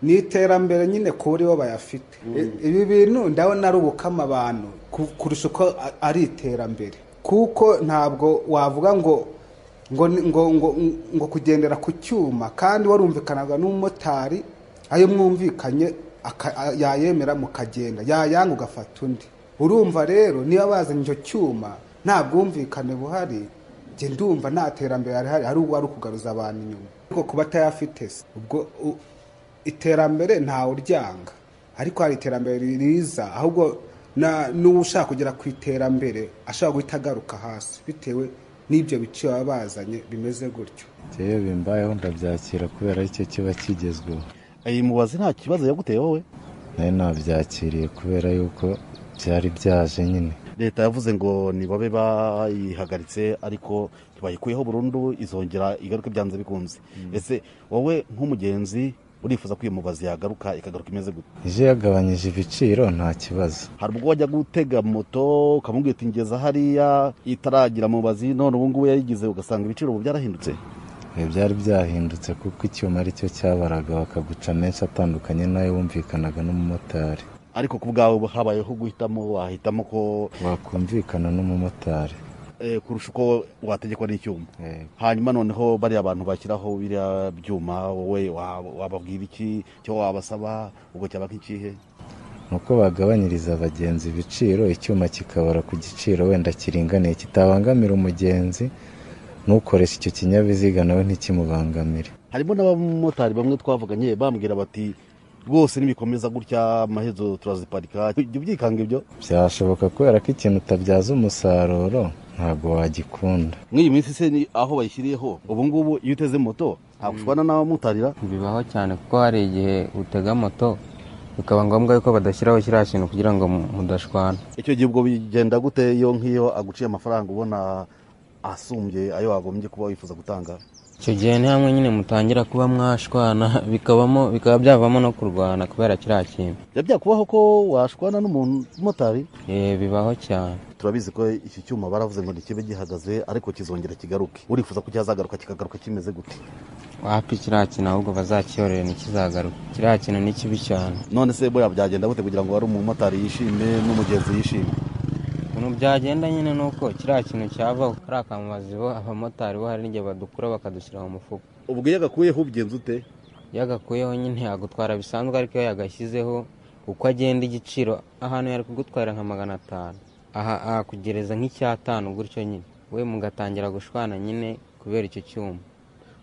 Ni iterambere nyine kuri bo bayafite. Ibi bintu ndabona ari ubukama abantu kurusha uko ari iterambere, kuko ntabwo wavuga ngo kugendera ku cyuma kandi warumvikanaga n'umumotari, ayo mwumvikanye yayemera mukagenda yayanga ugafata undi. Urumva rero niba bazanye icyo cyuma nta bwumvikane buhari, njye ndumva nta terambere ari ukugaruza abantu inyuma. Ariko kuba atayafite se ubwo iterambere ntawe uryanga, ariko hari iterambere riza, ahubwo n'uwo ushaka kugera ku iterambere ashobora guhita agaruka hasi bitewe n'ibyo biciro baba bazanye bimeze gutyo. Njyewe bimbayeho ndabyakira kubera icyo kiba kigezweho. Iyi mubazi nta kibazo yaguteye wowe? Nayo nabyakiriye kubera yuko byari byaje nyine. Leta yavuze ngo nibabe bayihagaritse ariko ntibayikuyeho burundu, izongera igaruke byanze bikunze. Ese wowe nk'umugenzi urifuza ko iyo mubazi yagaruka ikagaruka imeze gute? Ije yagabanyije ibiciro nta kibazo. Hari ubwo wajya gutega moto ukamubwira uti ngeza hariya itaragira mubazi, none ubu ngubu yayigize ugasanga ibiciro ubu byarahindutse? Byari byahindutse kuko icyuma ari cyo cyabaraga bakaguca menshi atandukanye n'ayo wumvikanaga n'umumotari. Ariko ku bwawe habayeho guhitamo, wahitamo ko wakumvikana n'umumotari kurusha uko wategekwa n'icyuma. Hanyuma noneho bariya abantu bashyiraho biriya byuma, wowe wababwira iki, cyo wabasaba ubwo cyaba nk'ikihe? Nuko bagabanyiriza abagenzi ibiciro, icyuma kikabara ku giciro wenda kiringaniye kitabangamira umugenzi, nukoresha icyo kinyabiziga nawe ntikimubangamire. Harimo n'abamotari bamwe twavuganye bambwira bati rwose nibikomeza gutya amahezo turaziparika. Ibyo byikanga ibyo byashoboka kubera ko ikintu utabyaza umusaruro ntabwo wagikunda. Mw'iyi minsi se ni aho bayishyiriyeho ubu ngubu iyo uteze moto ntagushwana n'abamutarira? Bibaho cyane kuko hari igihe utega moto bikaba ngombwa yuko badashyiraho kiriya kintu kugira ngo mudashwana. Icyo gihe ubwo bigenda gute iyo nk'iyo aguciye amafaranga ubona asumbye ayo wagombye kuba wifuza gutanga? Icyo gihe ni hamwe nyine mutangira kuba mwashwana, bikaba byavamo no kurwana kubera kiriya kintu. Byakubaho ko washwana n'umumotari? Bibaho cyane. Turabizi ko iki cyuma baravuze ngo ntikibe gihagaze ariko kizongera kigaruke. Urifuza ko cyazagaruka kikagaruka kimeze gute? Wapi kiriya kintu ahubwo bazakiyorere ntikizagaruka. Kiriya kintu ni kibi cyane. None se boya byagenda gute kugira ngo wari umumotari yishime n'umugenzi yishime? Ukuntu byagenda nyine nuko kiriya kintu cyavaho, hari akamubazi bo abamotari bo hari n'igihe badukura bakadushyira mu mufuka. Ubwo iyo agakuyeho ubigenza ute? Iyo agakuyeho nyine agutwara bisanzwe, ariko iyo yagashyizeho uko agenda igiciro, ahantu yari kugutwara nka 500 akugereza nk'icyatanu gutyo nyine, we mugatangira gushwana nyine kubera icyo cyuma.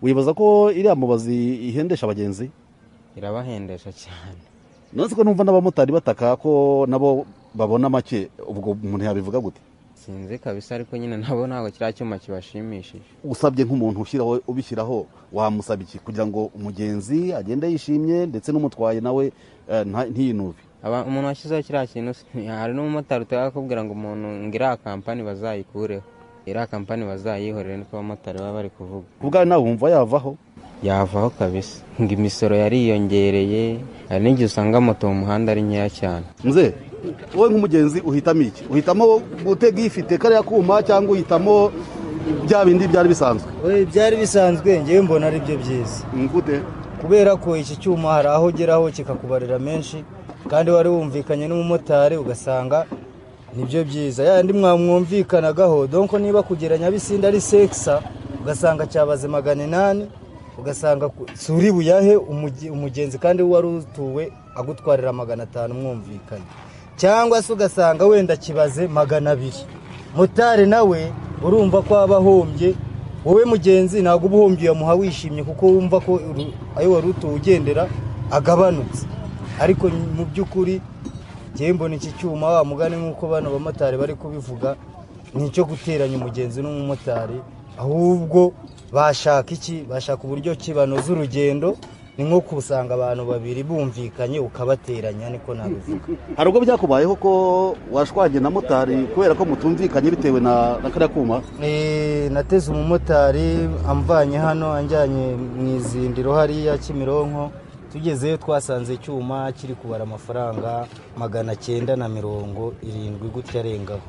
Wibaza ko iriya mubazi ihendesha abagenzi? Irabahendesha cyane. None ko numva n'abamotari bataka ko nabo babona make, ubwo umuntu yabivuga gute? Sinzi kabisa, ariko nyine nabo ntabwo kiriya cyuma kibashimishije. Usabye nk'umuntu ubishyiraho wamusaba iki kugira ngo umugenzi agende yishimye ndetse n'umutwaye nawe ntiyinubi? Umuntu washyizeho kiriya kintu, hari n'umumotari utakubwira ngo umuntu ngira kampani bazayikureho, iriya kampani bazayihorere, niko abamotari baba bari kuvuga. Ubwo nawe wumva yavaho? Yavaho kabisa, ngo imisoro yariyongereye, hari n'igihe usanga moto mu muhanda ari nkeya cyane. Mze wowe nk'umugenzi uhitamo iki? Uhitamo gutega ifite kariya kuma cyangwa uhitamo bya bindi byari bisanzwe? Byari bisanzwe, ngewe mbona ari byo byiza. Gute? Kubera ko iki cyuma hari aho ugeraho kikakubarira menshi, kandi wari wumvikanye n'umumotari ugasanga nibyo byiza. Yandi mwamwumvikanagaho, donc niba kugera Nyabisinda ari sekisa ugasanga cyabaze 800, ugasanga suri buyahe umugenzi kandi wari utuwe agutwarira 500 mwumvikanye, cyangwa se ugasanga wenda kibaze 200. Motari nawe urumva ko abahombye, wowe mugenzi ntabwo ubuhombye yamuha wishimye kuko wumva ko ayo wari utuwe ugendera agabanutse. Ariko mu by'ukuri ngewe mbona iki cyuma wa mugani nk'uko bano bamotari bari kubivuga nicyo guteranya umugenzi n'umumotari, ahubwo bashaka iki? Bashaka uburyo kibanoza urugendo. Ni nko kusanga abantu babiri bumvikanye ukabateranya, niko nabivuga. Hari ubwo byakubayeho ko washwanye na motari kubera ko mutumvikanye bitewe na kariya kuma? Nateze umumotari amvanye hano anjyanye mu izindiro hariya Kimironko. Tugezeyo twasanze icyuma kiri kubara amafaranga 970 gutya arengaho.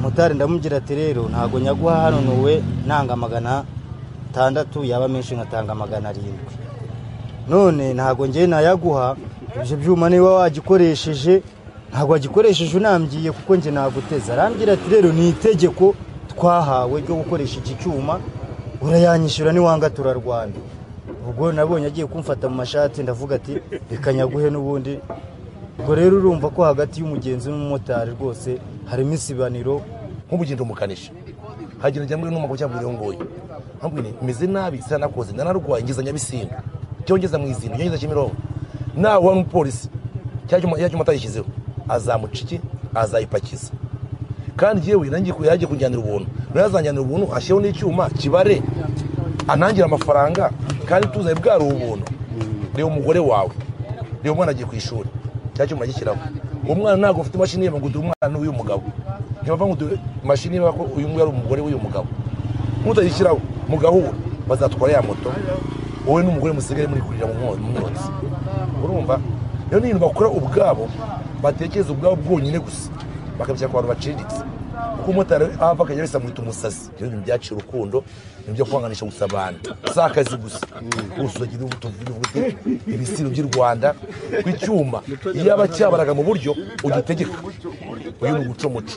Motari ndamubwira ati rero ntago nyaguha hano nowe nanga 600, yaba menshi ngatanga 700. None ntago ngiye nayaguha, ibyo byuma niba wagikoresheje ntago wagikoresheje unambyiye kuko nge naguteza. Arambwira ati rero ni itegeko twahawe ryo gukoresha iki cyuma, urayanyishyura niwanga turarwana. ubwo nabonye agiye kumfata mu mashati ndavuga ati reka nyaguhe n'ubundi. Ubwo rero urumva ko hagati y'umugenzi n'umumotari rwose harimo isibaniro. Nk'ubugendo mukanisha hagira njya muri n'umugabo cyangwa muri ngoyi ambwine meze nabi sanakoze ndanarwaye ngeza Nyabisindu cyongeza mu izindi ngeza Kimironko nawe wa mupolisi cyajya matayishyizeho azamuciki azayipakiza kandi yewe nangiye kuyaje kunjyanira ubuntu nazanjyanira ubuntu asheho n'icyuma kibare anangira amafaranga kandi tuzaye bwari ubuntu rero umugore wawe rero umwana agiye ku ishuri cyacyo gishyiraho umwana ntago ufite imashini yeba ngo ndi umwana w'uyu mugabo ntibava ngo imashini yeba ko uyu mwari umugore w'uyu mugabo mutayishyiraho mugahura bazatwara ya moto wowe n'umugore musigare muri kurira mu mwotsi urumva rero n'ibintu bakora ubwabo batekereza ubwabo bwonyine gusa bakabishyira ku bantu baciriritse kuko umumotari ava akajya wese amwita umusazi ibyo bintu byaciye urukundo nibyo kwanganisha gusa abantu si akazi gusa gusa ugira ubutuvuge ibisiro by'u Rwanda kw'icyuma iyo aba cyabaraga mu buryo ugitegeka uyu ni uguca umuco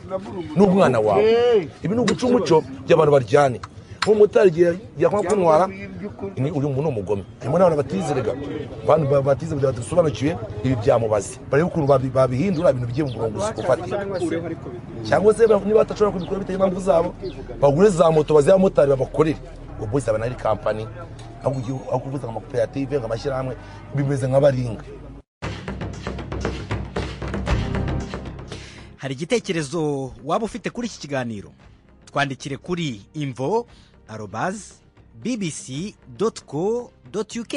n'umwana wawe ibi ni uguca umuco by'abantu baryane nk'umumotari igihe yakwa kuntwara uri umuntu umugome harimo n'abantu batizerega abantu batize badasobanukiwe ibi byamubaze barebe ukuntu babihindura ibintu bigiye mu murongo ufatika cyangwa se niba batashobora kubikora bitewe impamvu zabo bagure za moto baziha abamotari babakorere ubwo bose aba ari kampani aho kuvuza amakoperative amashyirahamwe bimeze nk'abaringa. hari igitekerezo waba ufite kuri iki kiganiro twandikire kuri info@bbc.co.uk.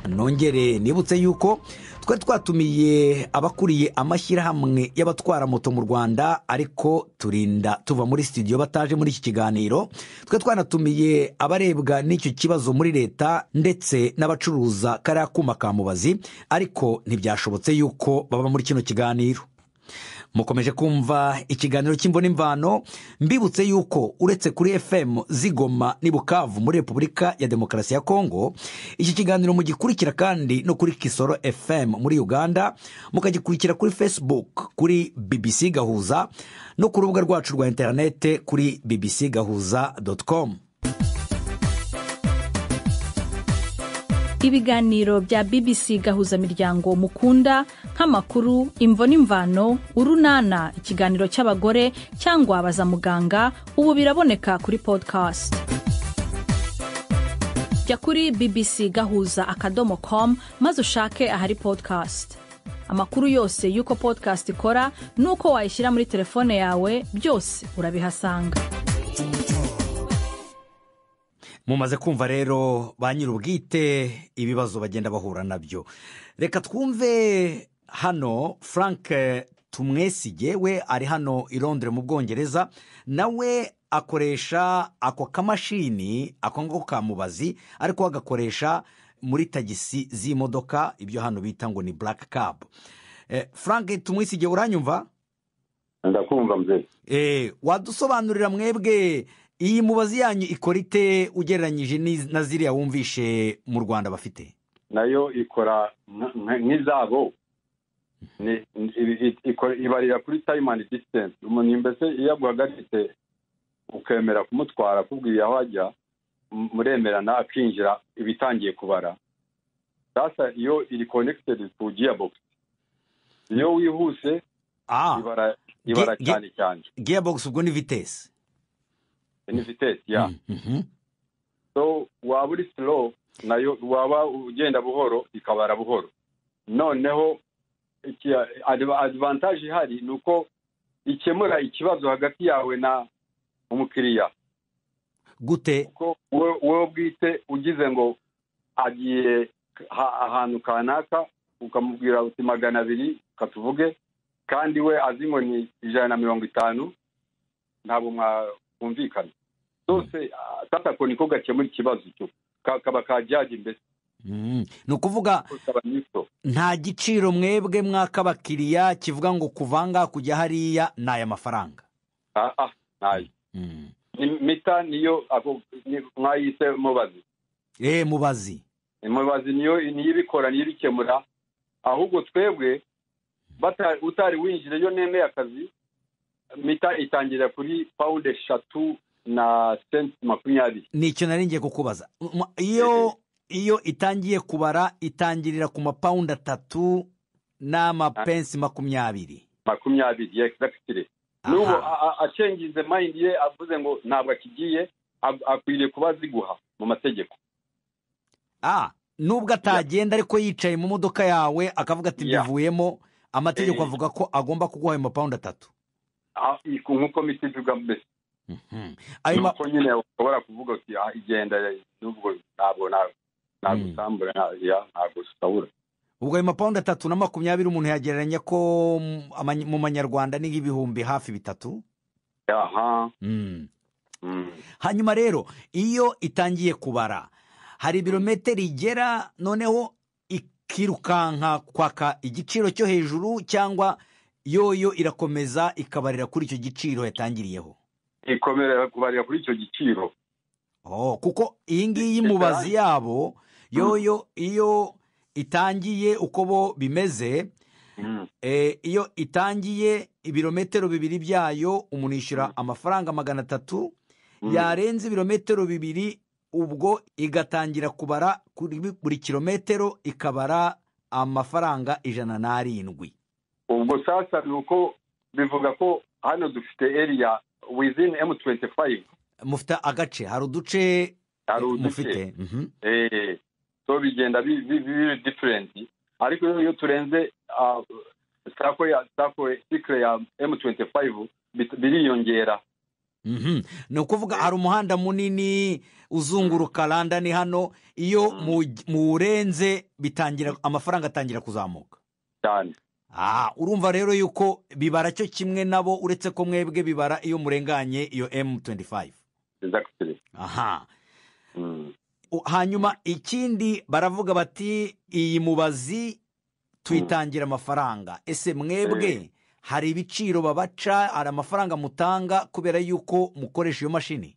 nongere nibutse yuko twari twatumiye abakuriye amashyirahamwe y'abatwara moto mu Rwanda ariko turinda tuva muri studio bataje muri iki kiganiro. Twari twanatumiye abarebwa n'icyo kibazo muri leta ndetse n'abacuruza kariya kuma ka mubazi ariko ntibyashobotse yuko baba muri kino kiganiro. Mukomeje kumva ikiganiro cy'imvo n'imvano mbibutse yuko uretse kuri FM zigoma ni Bukavu muri Repubulika ya Demokarasi ya Kongo, iki kiganiro mugikurikira kandi no kuri Kisoro FM muri Uganda, mukagikurikira kuri Facebook kuri BBC Gahuza no ku rubuga rwacu rwa internet kuri bbcgahuza.com. Ibiganiro bya BBC Gahuza Miryango mukunda nk'amakuru, imvo n'imvano, urunana, ikiganiro cy'abagore cyangwa abaza muganga ubu biraboneka kuri podcast. Jya kuri bbcgahuza.com maze ushake ahari podcast. Amakuru yose yuko podcast ikora nuko wayishyira muri telefone yawe byose urabihasanga. Mumaze kumva rero ba nyir'ubwite ibibazo bagenda bahura nabyo. Reka twumve hano Frank Tumwesige, we ari hano i Londres mu Bwongereza, nawe akoresha ako kamashini ako ngo kamubazi ariko agakoresha muri tagisi z'imodoka, ibyo hano bita ngo ni black cab. Frank Tumwesige, uranyumva? Ndakumva mzee. Wadusobanurira mwebwe iyi mubazi yanyu ikora ite ugereranyije na ziriya wumvishe mu Rwanda bafite? Nayo ikora nk'izabo, ibarira kuri time and distance. Umuntu mbese iyo aguhagaritse ukemera kumutwara kubwira aho ajya, muremerana akinjira ibitangiye kubara. Sasa iyo iri connected to gearbox, iyo wihuse ibara cyane cyane. Gearbox ubwo ni vitesse? Ni vitesse, ya. So waba uri slow nayo waba ugenda buhoro ikabara buhoro. Noneho advantage ihari nuko ikemura ikibazo hagati yawe na umukiriya. Gute? Kuko wowe bwite ugize ngo agiye ahantu kanaka ukamubwira uti 200 katuvuge, kandi we azi ngo ni 150, ntabwo mwumvikana. Sose tata ko niko gakemura ikibazo cyo kaba kajyaje mbese. Ni ukuvuga nta giciro mwebwe mwakabakiriya kivuga ngo kuvanga kujya hariya n'aya mafaranga? Nayo mita niyo mwayise mubazi. Mubazi. Mubazi niyo ibikora, niyo bikemura. Ahubwo twebwe utari winjire yo nemeye akazi mita itangira kuri pound 3 na cent 20. Nicyo nari ngiye kukubaza. Iyo itangiye kubara itangirira ku mapawundi 3 n'amapensi 20. 20, exactly. Nubu acengize mind ye avuze ngo ntabwo akigiye akwiriye kuba ziguha mu mategeko. Nubwo atagenda ariko yicaye mu modoka yawe akavuga ati mbivuyemo, amategeko avuga ko agomba kuguha ayo mapawundi 3. Nkuko mitivuga mbese. Nuko nyine ushobora kuvuga ati igenda nubwo ntabwo nagusambura ntabwo usabura. Ubwo ayo mapawundi 3 na 20 umuntu yagereranya ko mu manyarwanda ni nk'ibihumbi hafi 3. Hanyuma rero iyo itangiye kubara hari ibirometero igera noneho ikirukanka kwaka igiciro cyo hejuru, cyangwa yoyo irakomeza ikabarira kuri icyo giciro yatangiriyeho? Ikomera kubarira kuri icyo giciro. Kuko iyi ngiyi mubazi yabo yoyo iyo itangiye uko bo bimeze, iyo itangiye ibirometero 2 byayo umuntu yishyura amafaranga 300, yarenze ibirometero 2 ubwo igatangira kubara kuri buri kilometero ikabara amafaranga 107. Ubwo sasa nuko bivuga ko hano dufite area within M25. Mufite agace, hari uduce mufite. So bigenda different, ariko iyo turenze sako sikre ya M25 biriyongera. Ni ukuvuga hari umuhanda munini uzunguruka London hano, iyo murenze bitangira amafaranga atangira kuzamuka cyane. Urumva rero yuko bibara cyo kimwe nabo, uretse ko mwebwe bibara iyo murenganye iyo M25. Exactly. Hanyuma ikindi baravuga bati iyi mubazi tuyitangira amafaranga. Ese mwebwe hari ibiciro babaca, hari amafaranga mutanga kubera yuko mukoresha iyo mashini?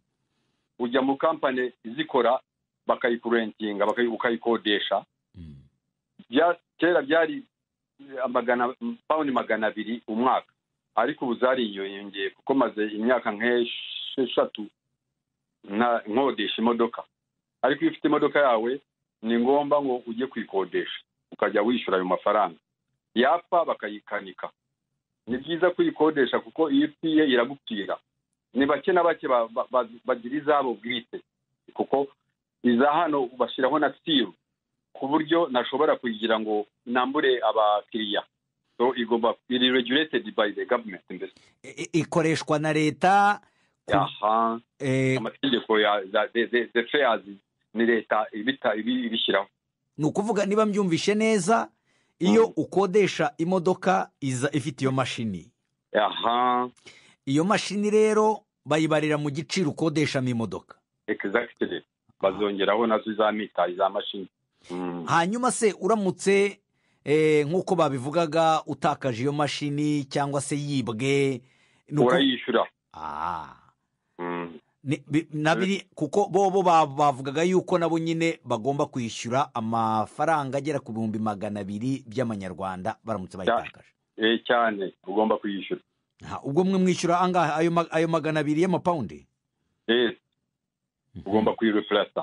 Ujya mu company zikora bakayikurentinga ukayikodesha. Kera byari pound 200 umwaka, ariko ubu zariyongeye kuko maze imyaka nk'eshatu nkodesha imodoka. Ariko iyo ufite imodoka yawe ni ngomba ngo ujye kuyikodesha ukajya wishyura ayo mafaranga, yapfa bakayikanika. Ni byiza kuyikodesha kuko iyo ipfiye iragupfira. Ni bake na bake bagira izabo bwite, kuko iza hano bashyiraho na siru ku buryo nashobora kugira ngo nambure abakiriya. So igomba iri regulated by the government. Ikoreshwa na leta. Amategeko ya the fares ni leta ibishyiraho. Ni ukuvuga niba mbyumvishe neza, iyo ukodesha imodoka iza ifite iyo mashini. Iyo mashini rero bayibarira mu giciro ukodeshamo imodoka. Exactly. Bazongeraho nazo za mita za mashini. Hanyuma se uramutse nk'uko babivugaga utakaje iyo mashini cyangwa se yibwe, urayishyura. Nabiri kuko bo bavugaga yuko nabo nyine bagomba kwishyura amafaranga agera ku 200 by'amanyarwanda baramutse bayitakaje. Cyane ugomba kuyishyura. Ubwo mwe mwishyura angahe ayo 200 y'amapaundi? Ugomba kuyireplace.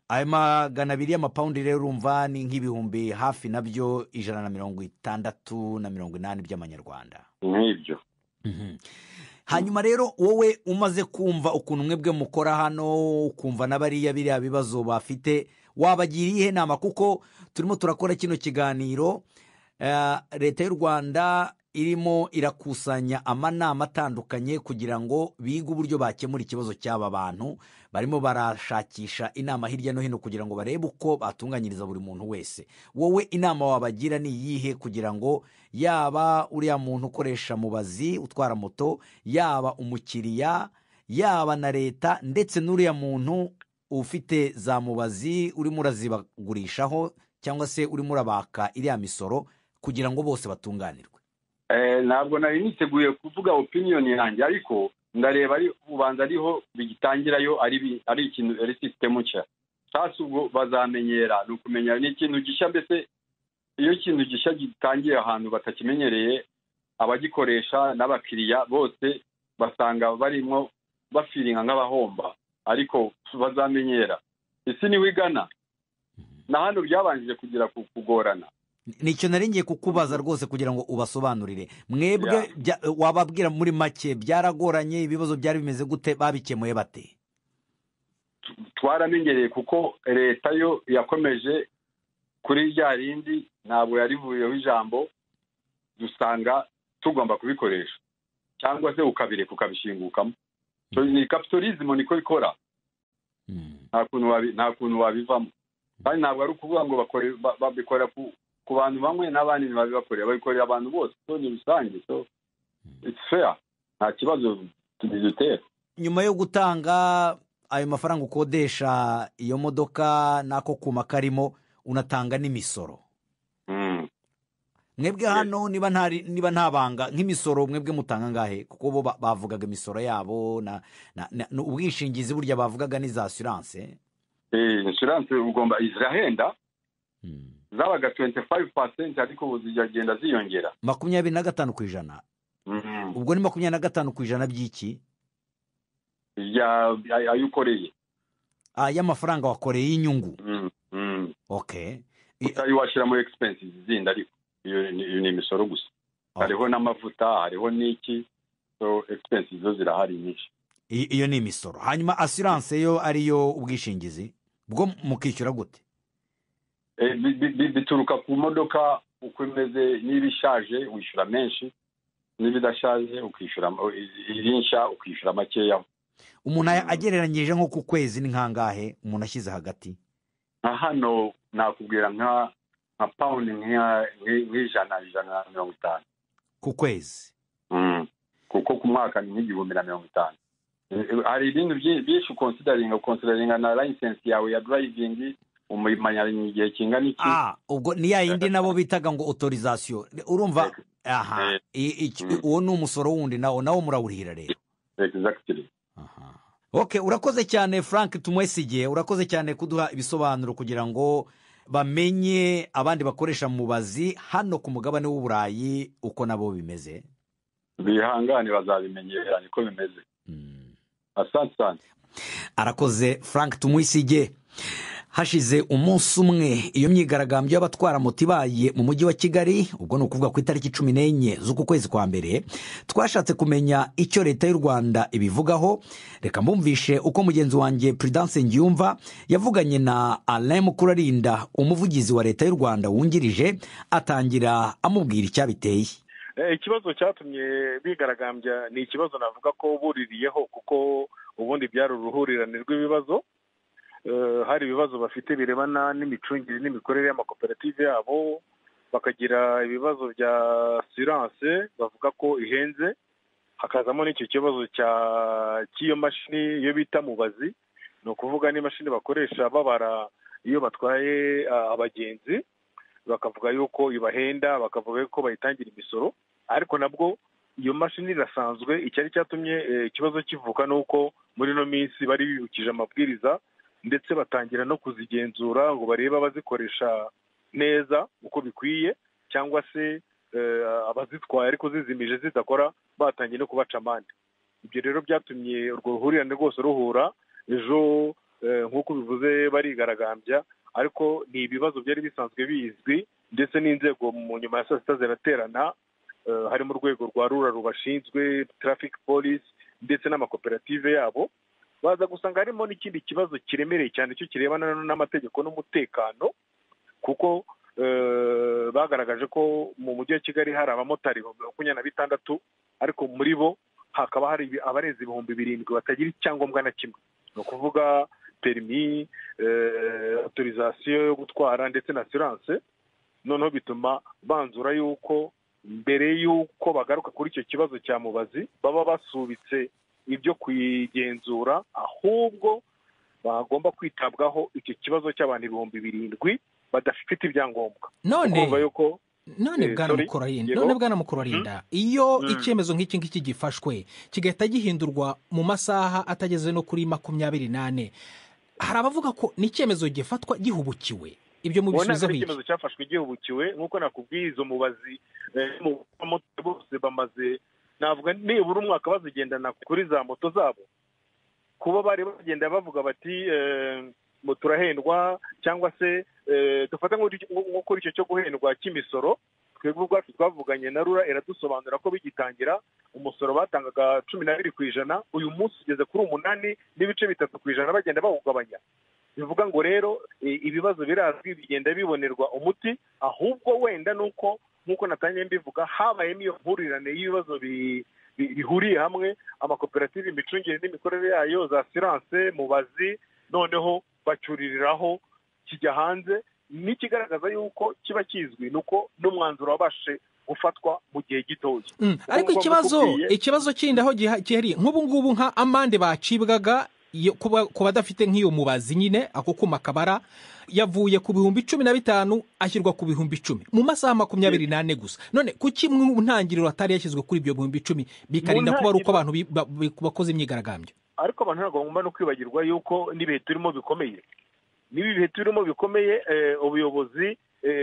Ayo 200 y'amapaundi rero urumva ni nk'ibihumbi hafi nabyo 160 by'amanyarwanda. Nk'ibyo. Hanyuma rero wowe umaze kumva ukuntu mwebwe mukora hano, ukumva n'abariya biriya bibazo bafite, wabagiriye inama? Kuko turimo turakora kino kiganiro, leta y'u Rwanda irimo irakusanya amanama atandukanye kugira ngo bige uburyo bakemura ikibazo cy'aba bantu. Barimo barashakisha inama hirya no hino kugira ngo barebe uko batunganyiriza buri muntu wese. Wowe inama wabagira ni iyihe kugira ngo yaba uriya muntu ukoresha mubazi utwara moto, yaba umukiriya, yaba na leta, ndetse n'uriya muntu ufite za mubazi urimo urazibagurishaho cyangwa se urimo urabaka iriya misoro, kugira ngo bose batunganirwe? Ntabwo nari niteguye kuvuga opinion yanjye, ariko ndareba ari ubanza ariho bigitangirayo ari ikintu ari system nshya. Sasa ubwo bazamenyera no kumenya ni ikintu gishya. Mbese iyo ikintu gishya gitangiye ahantu batakimenyereye, abagikoresha n'abakiriya bose basanga barimo bafiringa nk'abahomba ariko bazamenyera isi niwe igana na hano byabanjije kugira kugorana. nicyo nari ngiye kukubaza rwose kugira ngo ubasobanurire mwebwe wababwira muri make byaragoranye ibibazo byari bimeze gute babikemuye bate? Twaramenyereye kuko leta yo yakomeje kuri rya rindi ntabwo yarivuyeho ijambo dusanga tugomba kubikoresha cyangwa se ukabireka ukabishingukamo. Ni capitalism niko ikora, nta kuntu wabivamo kandi ntabwo ari ukuvuga ngo babikora ku bantu bamwe n'abandi ntibabibakorera, babikorera abantu bose, so ni rusange, so it's fair, nta kibazo tubidutera. Nyuma yo gutanga ayo mafaranga ukodesha iyo modoka n'ako kuma karimo unatanga n'imisoro. Mwebwe hano niba nta banga nk'imisoro mwebwe mutanga ngahe? Kuko bo bavugaga imisoro yabo na ubwishingizi burya bavugaga ni za assurance. Insurance ugomba izirahenda zabaga 25% ariko ubu zigenda ziyongera 25%. Ubwo ni 25% by'iki? Ayukoreye y'amafaranga wakoreye y'inyungu. Okay. Utayibashira muri expenses zindi ariko iyo ni imisoro gusa. Hariho n'amavuta, hariho n'iki, so expenses zo zirahari nyinshi. Iyo ni imisoro. Hanyuma assurance yo ariyo ubwishingizi bwo mukishyura gute? Bituruka ku modoka uko imeze, niba ishaje wishyura menshi, niba idashaje ukishyura irinsha ukishyura makeya. Umuntu agereranyije nko ku kwezi ni nkangahe umuntu ashyize hagati? Hano nakubwira nka pound $150 ku kwezi. Kuko ku mwaka ni $150. Hari ibintu byinshi considering na license yawe ya driving umumanya igihe kingana iki. Ubwo ni ya yindi nabo bitaga ngo autorisation. Urumva? Uwo ni umusoro wundi nawo murawurihira rero. Exactly. Okay, urakoze cyane Frank Tumwesige, urakoze cyane kuduha ibisobanuro kugira ngo bamenye abandi bakoresha mubazi hano ku mugabane w'Uburayi uko nabo bimeze. Bihangane bazabimenyera niko bimeze. Asante. Arakoze Frank Tumwesige. Hashize umunsi umwe iyo myigaragambyo y'abatwara moto ibaye mu mujyi wa Kigali, ubwo ni ukuvuga ku itariki 14 z'uku kwezi kwa mbere, twashatse kumenya icyo leta y'u Rwanda ibivugaho. Reka mbumvishe uko mugenzi wanjye Prudence Ngiyumva yavuganye na Alain Mukurarinda, umuvugizi wa leta y'u Rwanda wungirije, atangira amubwira icyabiteye. Ikibazo cyatumye bigaragambya ni ikibazo navuga ko buririyeho kuko ubundi byari uruhurirane rw'ibibazo. Hari ibibazo bafite birebana n'imicungire n'imikorere y'amakoperative yabo, bakagira ibibazo bya assurance bavuga ko ihenze, hakazamo n'icyo kibazo cy'iyo mashini iyo bita mubazi, ni ukuvuga n'imashini bakoresha babara iyo batwaye abagenzi, bakavuga yuko ibahenda, bakavuga ko bayitangira imisoro, ariko nabwo iyo mashini irasanzwe. Icyari cyatumye ikibazo kivuka nuko muri no minsi bari bibukije amabwiriza ndetse batangira no kuzigenzura ngo barebe abazikoresha neza uko bikwiye, cyangwa se abazitwaye ariko zizimije zidakora batangiye no kubaca amande. Ibyo rero byatumye urwo ruhurirane rwose ruhura ejo, nk'uko bivuze barigaragambya, ariko ni ibibazo byari bisanzwe bizwi ndetse n'inzego mu nyuma ya saa sita ziraterana, harimo urwego rwa rura rubashinzwe, traffic police ndetse n'amakoperative yabo, baza gusanga harimo n'ikindi kibazo kiremereye cyane cyo kirebana n'amategeko n'umutekano, kuko bagaragaje ko mu mujyi wa Kigali hari abamotari 26, ariko muri bo hakaba hari abarenze 7,000 batagira icyangombwa na kimwe, ni ukuvuga permis, autorisation yo gutwara ndetse na assurance. Noneho bituma banzura yuko mbere yuko bagaruka kuri icyo kibazo cya mubazi baba basubitse ibyo kwigenzura, ahubwo bagomba kwitabwaho icyo kibazo cy'abantu 7,000 badafite ibyangombwa. None bwana Mukurarinda, iyo icyemezo nk'iki ngiki gifashwe kigahita gihindurwa mu masaha atageze no kuri 28, hari abavuga ko ni icyemezo gifatwa gihubukiwe. Ibyo mu bisubizo biki? Icyemezo cyafashwe gihubukiwe nk'uko nakubwiye, izo mubazi bose bamaze navuga nibura umwaka bazigendana kuri za moto zabo, kuba bari bagenda bavuga bati turahendwa, cyangwa se dufata nko kuri icyo cyo guhendwa cy'imisoro. Twebwe ubwacu twavuganye na rura iradusobanura ko bigitangira umusoro batangaga 12%, uyu munsi ugeze kuri 8.3% bagenda bawugabanya. Bivuga ngo rero ibibazo birazwi bigenda bibonerwa umuti, ahubwo wenda nuko nkuko natangiye mbivuga habayemo iyo mpurirane y'ibibazo bihuriye hamwe, amakoperative, imicungire n'imikorere yayo, za assurance, mubazi, noneho bacuririraho kijya hanze. N'ikigaragaza yuko kiba kizwi nuko n'umwanzuro wabashe gufatwa mu gihe gitoya. Ariko ikibazo kindi aho gihari nk'ubu ngubu nka amande bacibwaga ku badafite nk'iyo mubazi nyine ako kuma kabara yavuye ku 15,000 ashyirwa ku 10,000 mu masaha 24 gusa. None kuki mu ntangiriro atari yashyizwe kuri ibyo 10,000 bikarinda kuba ari uko abantu bakoze imyigaragambyo? Ariko abantu ntabwo bagomba no kwibagirwa yuko n'ibihe turimo bikomeye. Nibi bihe turimo bikomeye, ubuyobozi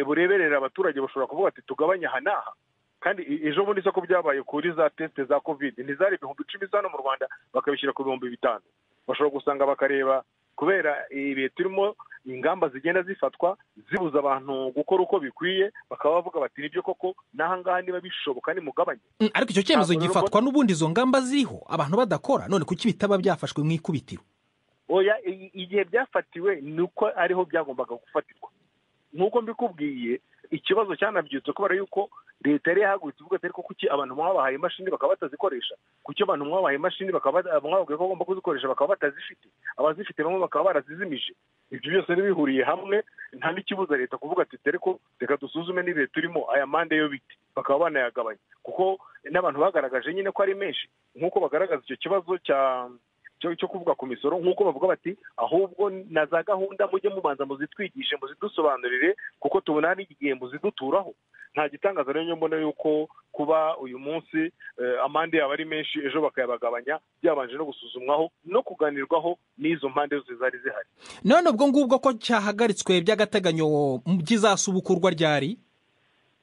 bureberera abaturage bashobora kuvuga ati tugabanya hanaha. Kandi ejo bundi soko byabaye kuri za teste za covid ntizari 10,000 zano mu Rwanda bakabishyira ku 5,000. Bashobora gusanga bakareba kubera ibihe turimo ingamba zigenda zifatwa zibuza abantu gukora uko bikwiye, bakaba bavuga bati nibyo koko nahangaha niba bishoboka ni mugabanye. Ariko icyo cyemezo gifatwa n'ubundi izo ngamba ziriho abantu badakora, none kuki bitaba byafashwe mu ikubitiro? Oya, igihe byafatiwe nuko ariho byagombaga gufatirwa. Nkuko mbikubwiye, ikibazo cyanabyutse kubera yuko leta yari yahagurutse ivuga ati ariko kuki abantu mwabahaye imashini bakaba batazikoresha, kuki abantu mwabahaye imashini bakaba mwababwiye ko bagomba kuzikoresha bakaba batazifite, abazifite bamwe bakaba barazizimije. Ibyo byose bihuriye hamwe, nta n'ikibuza leta kuvuga ati ariko reka dusuzume n'ibihe turimo aya mande yo biti, bakaba banayagabanya kuko n'abantu bagaragaje nyine ko ari menshi. Nkuko bagaragaza icyo kibazo cyo kuvuga ku misoro, nkuko bavuga bati ahubwo na za gahunda mujye mubanza muzitwigishe muzidusobanurire kuko tubona ari igihe muziduturaho. Nta gitangaza rero mbona yuko kuba uyu munsi amande yaba ari menshi ejo bakayabagabanya byabanje no gusuzumwaho no kuganirwaho n'izo mpande zose zari zihari. None ubwo ngubwo ko cyahagaritswe by'agateganyo kizasubukurwa ryari?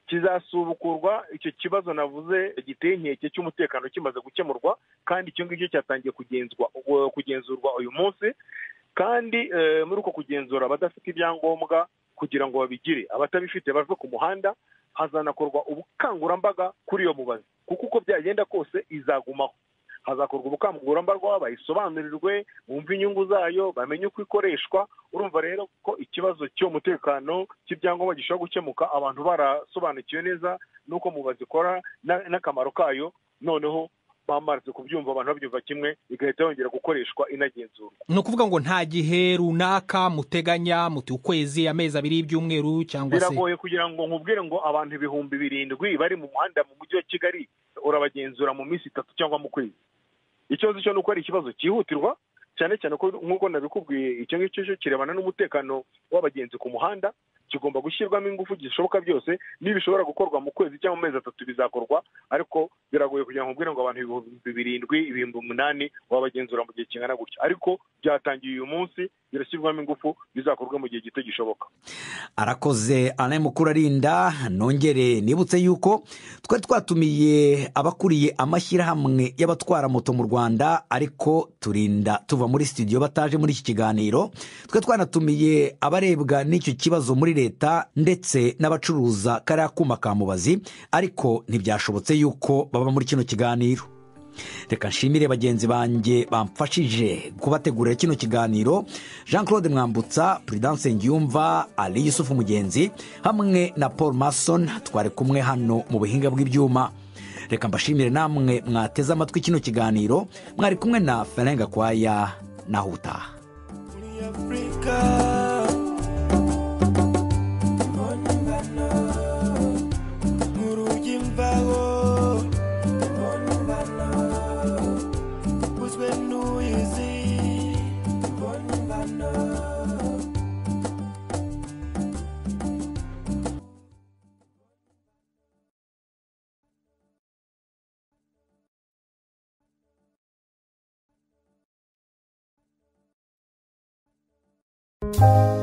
Kizasubukurwa icyo kibazo navuze giteye inkeke cy'umutekano kimaze gukemurwa, kandi icyo ngicyo cyatangiye kugenzurwa uyu munsi. Kandi muri uko kugenzura abadafite ibyangombwa kugira ngo babigire, abatabifite bave ku muhanda, hazanakorwa ubukangurambaga kuri iyo mubazi kuko uko byagenda kose izagumaho. Hazakorwa ubukangurambaga bayisobanurirwe, bumve inyungu zayo, bamenye uko ikoreshwa. Urumva rero ko ikibazo cy'umutekano cy'ibyangombwa gishobora gukemuka abantu barasobanukiwe neza nuko mubazi ikora n'akamaro kayo, noneho bamaze kubyumva abantu babyumva kimwe, igahita yongera gukoreshwa inagenzurwa. Ni ukuvuga ngo nta gihe runaka muteganya muti ukwezi, amezi 2, ibyumweru cyangwa se? Biragoye kugira ngo nkubwire ngo abantu 7,000 bari mu muhanda mu mujyi wa Kigali urabagenzura mu minsi 3 cyangwa mu kwezi. Ikibazo cyo nuko ari ikibazo cyihutirwa cyane cyane ko nkuko nabikubwiye icyo ngicyo kirebana n'umutekano w'abagenzi ku muhanda, kigomba gushyirwamo ingufu gishoboka byose. Nibishobora gukorwa mu kwezi cyangwa mu mezi 3 bizakorwa, ariko biragoye kugira ngo ubwire ngo abantu 7,000, 8,000 wabagenzura mu gihe kingana gutya. Ariko byatangiye uyu munsi, birashyirwamo ingufu, bizakorwa mu gihe gito gishoboka. Arakoze Alain Mukurarinda. Nongere nibutse yuko twari twatumiye abakuriye amashyirahamwe y'abatwara moto mu Rwanda, ariko turinda tuva muri studio bataje muri iki kiganiro. Twari twanatumiye abarebwa n'icyo kibazo muri leta ndetse n'abacuruza kariya kuma ka mubazi, ariko ntibyashobotse yuko baba muri kino kiganiro. Reka nshimire bagenzi banjye bamfashije kubategurira kino kiganiro: Jean Claude Mwambutsa, Prudence Ngiyumva, Ali Yusufu Mugenzi hamwe na Paul Mason twari kumwe hano mu buhinga bw'ibyuma. Reka mbashimire namwe mwateze amatwi kino kiganiro. Mwari kumwe na Ferenga Kwaya na Huta. Thank you.